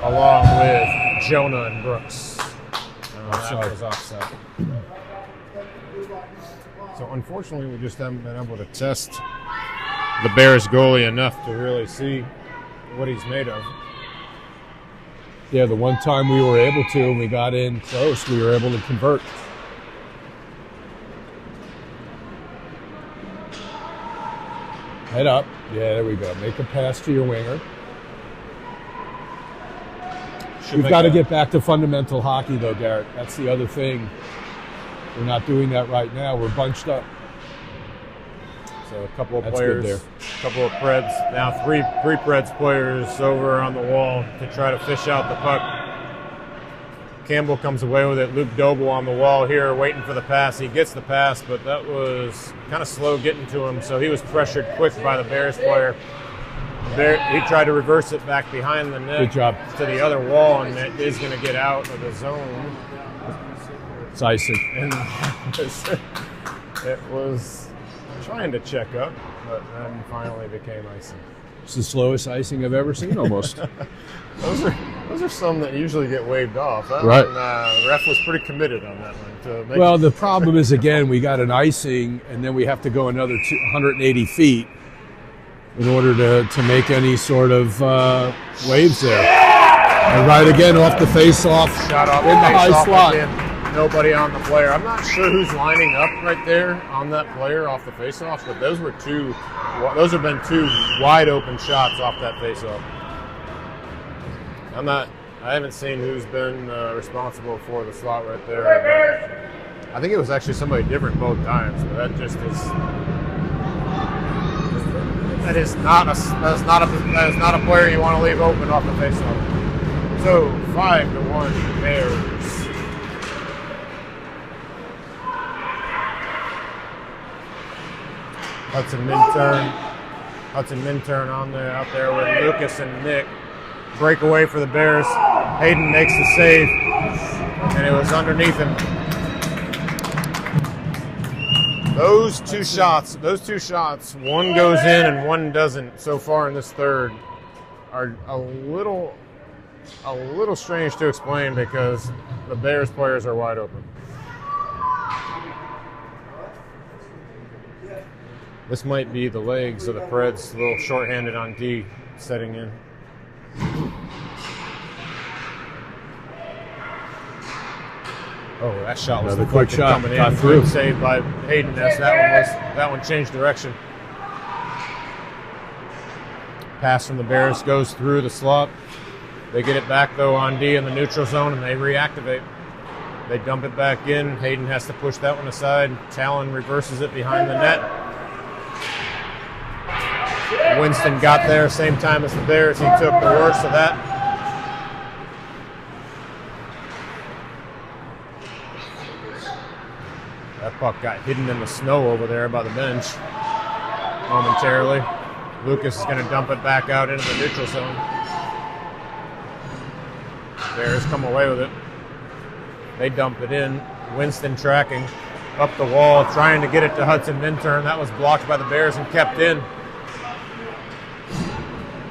Along with Jonah and Brooks. That was offside. So unfortunately, we just haven't been able to test the Bears goalie enough to really see what he's made of. Yeah, the one time we were able to, and we got in close, we were able to convert. Head up. Yeah, there we go. Make a pass to your winger. We've got to get back to fundamental hockey, though, Garrett. That's the other thing. We're not doing that right now. We're bunched up. So a couple of That's players, good a couple of Preds, now three Preds players over on the wall to try to fish out the puck. Campbell comes away with it. Luke Doble on the wall here waiting for the pass. He gets the pass, but that was kind of slow getting to him, so he was pressured quick by the Bears player. He tried to reverse it back behind the net. Good job. To the other wall, and it is going to get out of the zone. It's icing. And it was trying to check up, but then finally became icing. It's the slowest icing I've ever seen, almost. Those are some that usually get waved off. That Right. one, ref was pretty committed on that one. To make Well, the problem is, again, we got an icing, and then we have to go another 180 feet in order to make any sort of waves there. And right again off the face-off shot off in the high face-off slot. again. Nobody on the player. I'm not sure who's lining up right there on that player off the face-off, but those have been two wide open shots off that face-off. I haven't seen who's been responsible for the slot right there. I think it was actually somebody different both times, but that just is. That is not a player you want to leave open off the face-off. So 5-1 Bears. Hudson Minturn out there with Lucas and Nick. Breakaway for the Bears. Hayden makes the save, and it was underneath him. Those two shots, one goes in and one doesn't so far in this third, are a little strange to explain because the Bears players are wide open. This might be the legs of the Preds, a little shorthanded on D, setting in. Oh, that shot was Another quick shot, coming got in. through. Good save by Hayden as that one changed direction. Pass from the Bears goes through the slot. They get it back though on D in the neutral zone and they reactivate. They dump it back in. Hayden has to push that one aside. Talon reverses it behind the net. Winston got there same time as the Bears. He took the worst of that. That puck got hidden in the snow over there by the bench. momentarily. Lucas is going to dump it back out into the neutral zone. Bears come away with it. They dump it in. Winston tracking up the wall, trying to get it to Hudson Minturn. That was blocked by the Bears and kept in.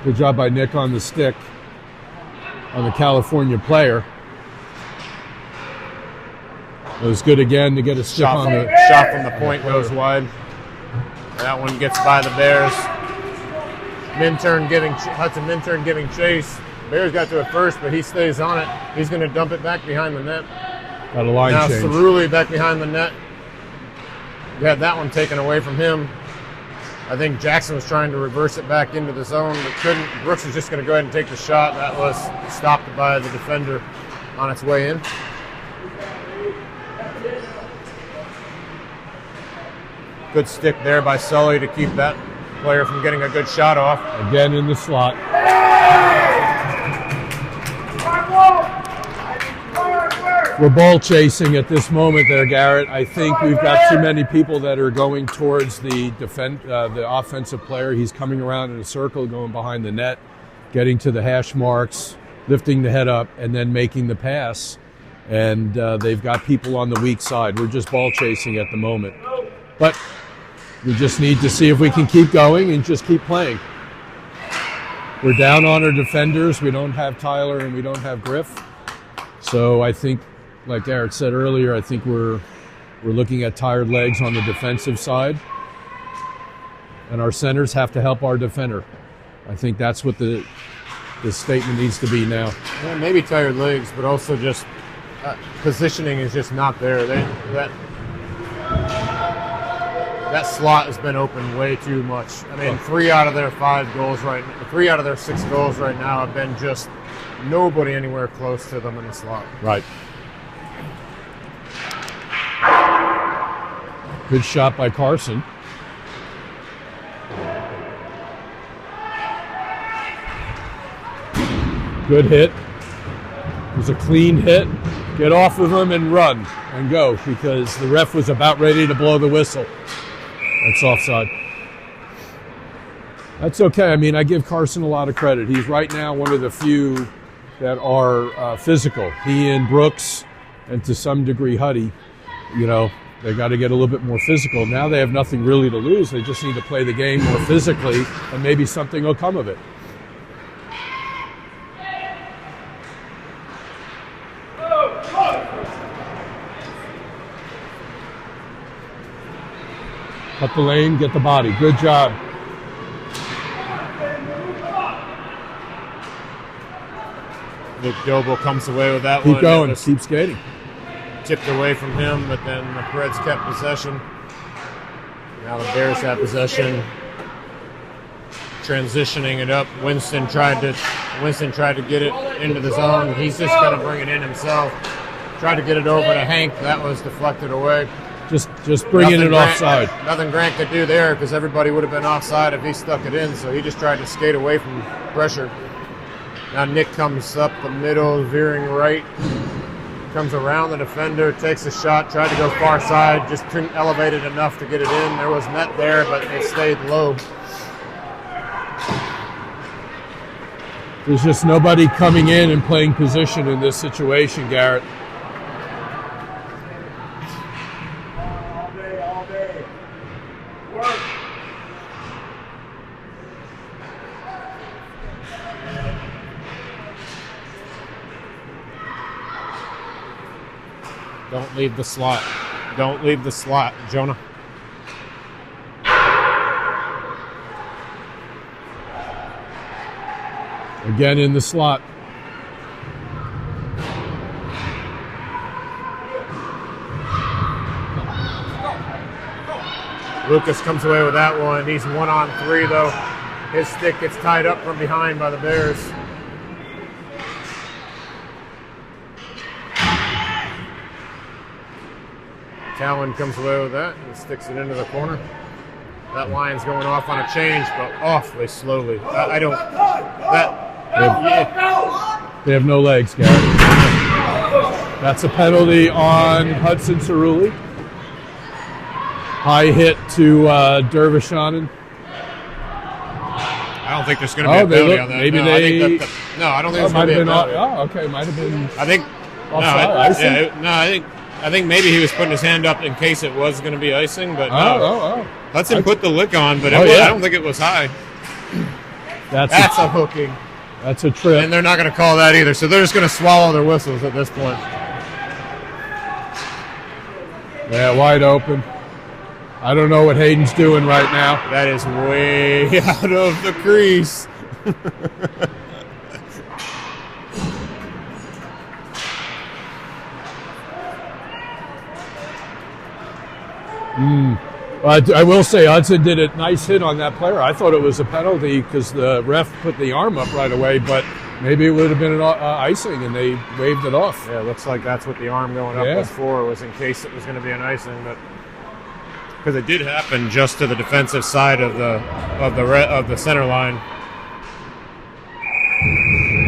Good job by Nick on the stick on the California player. It was good again to get a stick on the shot from the point goes wide. That one gets by the Bears. Hudson Minturn giving chase. Bears got to it first, but he stays on it. He's going to dump it back behind the net. Got a line now change. Cerulli back behind the net. We had that one taken away from him. I think Jackson was trying to reverse it back into the zone, but couldn't. Brooks was just going to go ahead and take the shot. That was stopped by the defender on its way in. Good stick there by Sully to keep that player from getting a good shot off. Again in the slot. We're ball chasing at this moment there, Garrett. I think we've got too many people that are going towards the offensive player. He's coming around in a circle, going behind the net, getting to the hash marks, lifting the head up, and then making the pass. And they've got people on the weak side. We're just ball chasing at the moment. But we just need to see if we can keep going and just keep playing. We're down on our defenders. We don't have Tyler and we don't have Griff. So I think, like Garrett said earlier, I think we're looking at tired legs on the defensive side. And our centers have to help our defender. I think that's what the statement needs to be now. Yeah, maybe tired legs, but also just positioning is just not there. That slot has been open way too much. I mean, 3 out of their 6 goals right now have been just nobody anywhere close to them in the slot. Right. Good shot by Carson. Good hit. It was a clean hit. Get off of him and run and go, because the ref was about ready to blow the whistle. That's offside. That's okay. I mean, I give Carson a lot of credit. He's right now one of the few that are physical. He and Brooks, and to some degree Huddy, they got to get a little bit more physical. Now they have nothing really to lose. They just need to play the game more physically, and maybe something will come of it. Cut the lane, get the body. Good job. Nick Doble comes away with that one. Keep going. Keep skating. Tipped away from him, but then the Preds kept possession. Now the Bears have possession. Transitioning it up. Winston tried to get it into the zone. He's just going to bring it in himself. Tried to get it over to Hank. That was deflected away. Just bringing it offside. Nothing Grant could do there, because everybody would have been offside if he stuck it in. So he just tried to skate away from pressure. Now Nick comes up the middle, veering right. Comes around the defender, takes a shot, tried to go far side, just couldn't elevate it enough to get it in. There was net there, but it stayed low. There's just nobody coming in and playing position in this situation, Garrett. All day. Work. Don't leave the slot. Don't leave the slot, Jonah. Again in the slot. Lucas comes away with that one. He's 1-on-3 though. His stick gets tied up from behind by the Bears. Talon comes away with that and sticks it into the corner. That line's going off on a change, but awfully slowly. They have no legs, Garrett. That's a penalty on Hudson Cerulli. High hit to Dervishanen. think there's going to be a penalty on that. Maybe no, I don't think it's going to be a penalty. Okay, might have been. I think. I think maybe he was putting his hand up in case it was going to be icing, but no. Lets him put the lick on, but I don't think it was high. That's a hooking. That's a trip. And they're not going to call that either, so they're just going to swallow their whistles at this point. Yeah, wide open. I don't know what Hayden's doing right now. That is way out of the crease. I will say Hudson did a nice hit on that player. I thought it was a penalty because the ref put the arm up right away, but maybe it would have been an icing and they waved it off. Yeah, it looks like that's what the arm going up was for, was in case it was going to be an icing, but because it did happen just to the defensive side of the center line.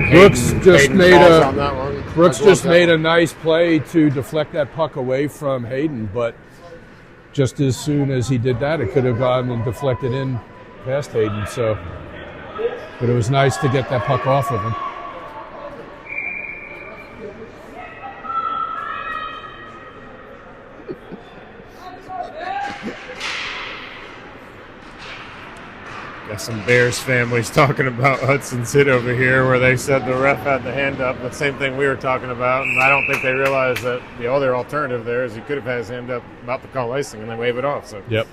Brooks just made a one. nice play to deflect that puck away from Hayden, but just as soon as he did that, it could have gone and deflected in past Hayden. So, but it was nice to get that puck off of him. Got some Bears families talking about Hudson's hit over here where they said the ref had the hand up, the same thing we were talking about, and I don't think they realized that the other alternative there is he could have had his hand up about to call icing and then wave it off. So Yep.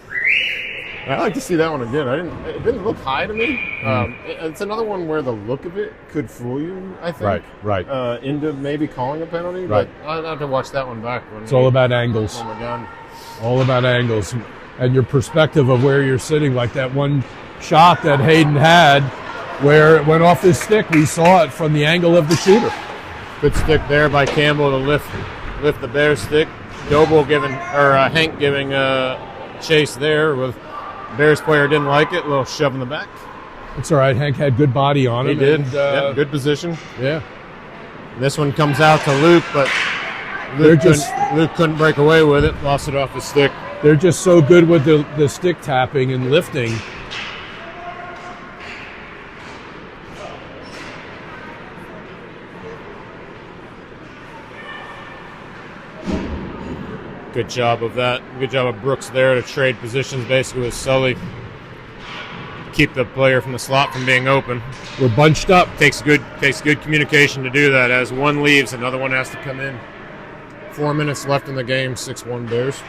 I'd like to see that one again. It didn't look high to me. It's another one where the look of it could fool you, I think. Right. Into maybe calling a penalty, Right. but I'd have to watch that one back. It's all about angles. Oh my God. All about angles and your perspective of where you're sitting. Like that one shot that Hayden had where it went off his stick. We saw it from the angle of the shooter. Good stick there by Campbell to lift the Bears stick. Hank giving chase there with Bears player didn't like it. A little shove in the back. It's all right. Hank had good body on him. He did. And, good position. Yeah. This one comes out to Luke, but Luke couldn't break away with it. Lost it off his stick. They're just so good with the stick tapping and lifting. Good job of that. Good job of Brooks there to trade positions basically with Sully. Keep the player from the slot from being open. We're bunched up. Takes good communication to do that. As one leaves, another one has to come in. 4 minutes left in the game, 6-1 Bears.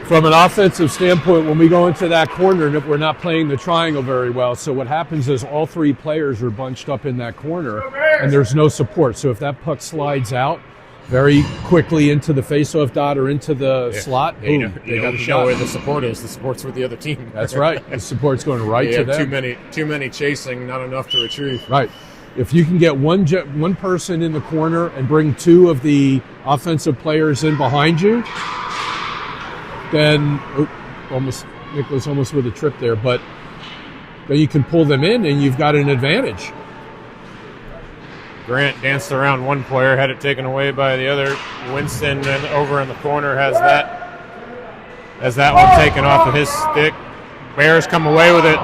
From an offensive standpoint, when we go into that corner, we're not playing the triangle very well. So what happens is all three players are bunched up in that corner, and there's no support. So if that puck slides out very quickly into the face-off dot or into the slot, boom, they got to know where the support is. The support's with the other team. That's right. The support's going right to them. Too many chasing, not enough to retrieve. Right. If you can get one person in the corner and bring two of the offensive players in behind you, then Nicholas almost with a trip there, but then you can pull them in and you've got an advantage. Grant danced around one player, had it taken away by the other. Winston over in the corner has that one taken off of his stick. Bears come away with it.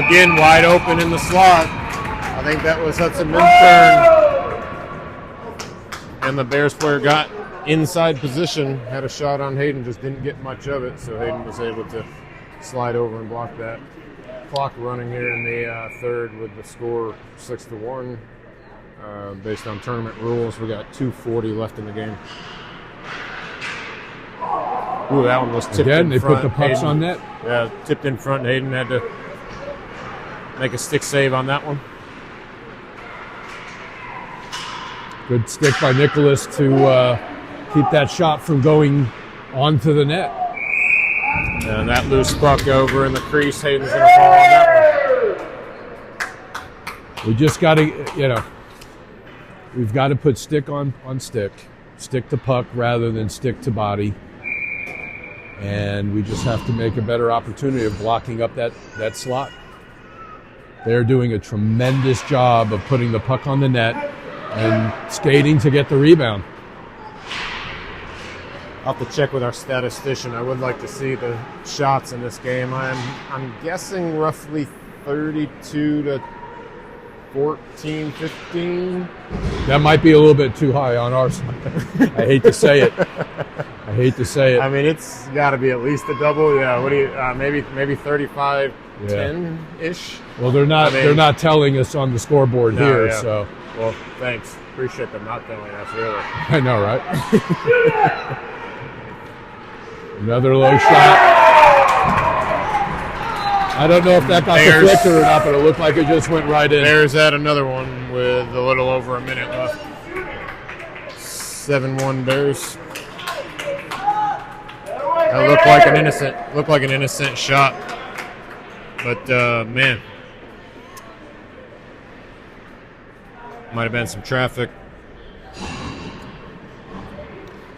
Again, wide open in the slot. I think that was Hudson Minturn. And the Bears player got inside position, had a shot on Hayden, just didn't get much of it, so Hayden was able to slide over and block that. Clock running here in the third with the score 6-1. Based on tournament rules, we got 2:40 left in the game. Ooh, that one was tipped again, in front. They put the pucks Hayden, on net. Yeah, tipped in front. Hayden had to make a stick save on that one. Good stick by Nicholas to keep that shot from going onto the net. And that loose puck over in the crease. Hayden's going to fall on that one. We just got to, we've got to put stick on stick to puck rather than stick to body. And we just have to make a better opportunity of blocking up that slot. They're doing a tremendous job of putting the puck on the net and skating to get the rebound. I'll have to check with our statistician. I would like to see the shots in this game. I'm guessing roughly 32 to 14, 15. That might be a little bit too high on our side. I hate to say it. I mean, it's got to be at least a double. Yeah. What do you? Maybe 35, 10 ish. Well, they're not telling us on the scoreboard here. Yeah. So, well, thanks. Appreciate them not telling us. Really. I know, right? Another low shot. I don't know if that got deflected or not, but it looked like it just went right in. There's that another one with a little over a minute left. 7-1 Bears. That looked like an innocent shot. But man, might have been some traffic.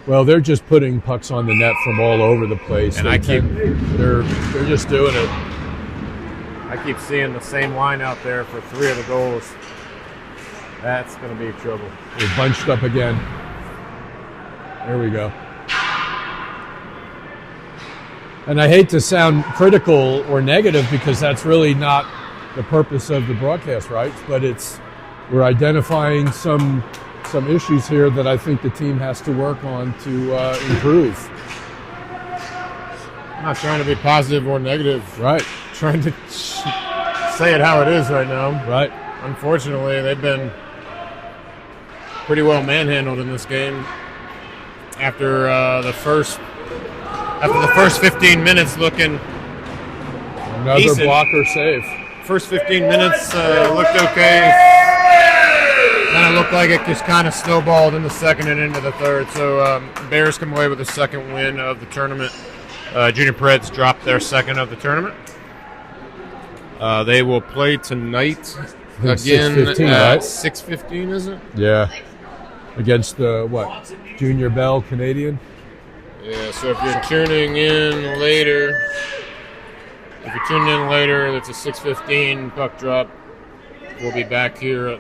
Well, they're just putting pucks on the net from all over the place, and they're just doing it. I keep seeing the same line out there for 3 of the goals. That's going to be trouble. They're bunched up again. There we go. And I hate to sound critical or negative because that's really not the purpose of the broadcast rights, but we're identifying some issues here that I think the team has to work on to improve. I'm not trying to be positive or negative. Right. Trying to say it how it is right now. Right. Unfortunately, they've been pretty well manhandled in this game. After the first 15 minutes looking another decent. Blocker save. First 15 minutes looked okay. Kind of looked like it just kind of snowballed in the second and into the third. So Bears come away with the second win of the tournament. Junior Preds dropped their second of the tournament. They will play tonight again 6:15, at right? 6:15, is it? Yeah. Against the Junior Bell Canadian? Yeah, so if you're tuning in later, it's a 6:15 puck drop. We'll be back here at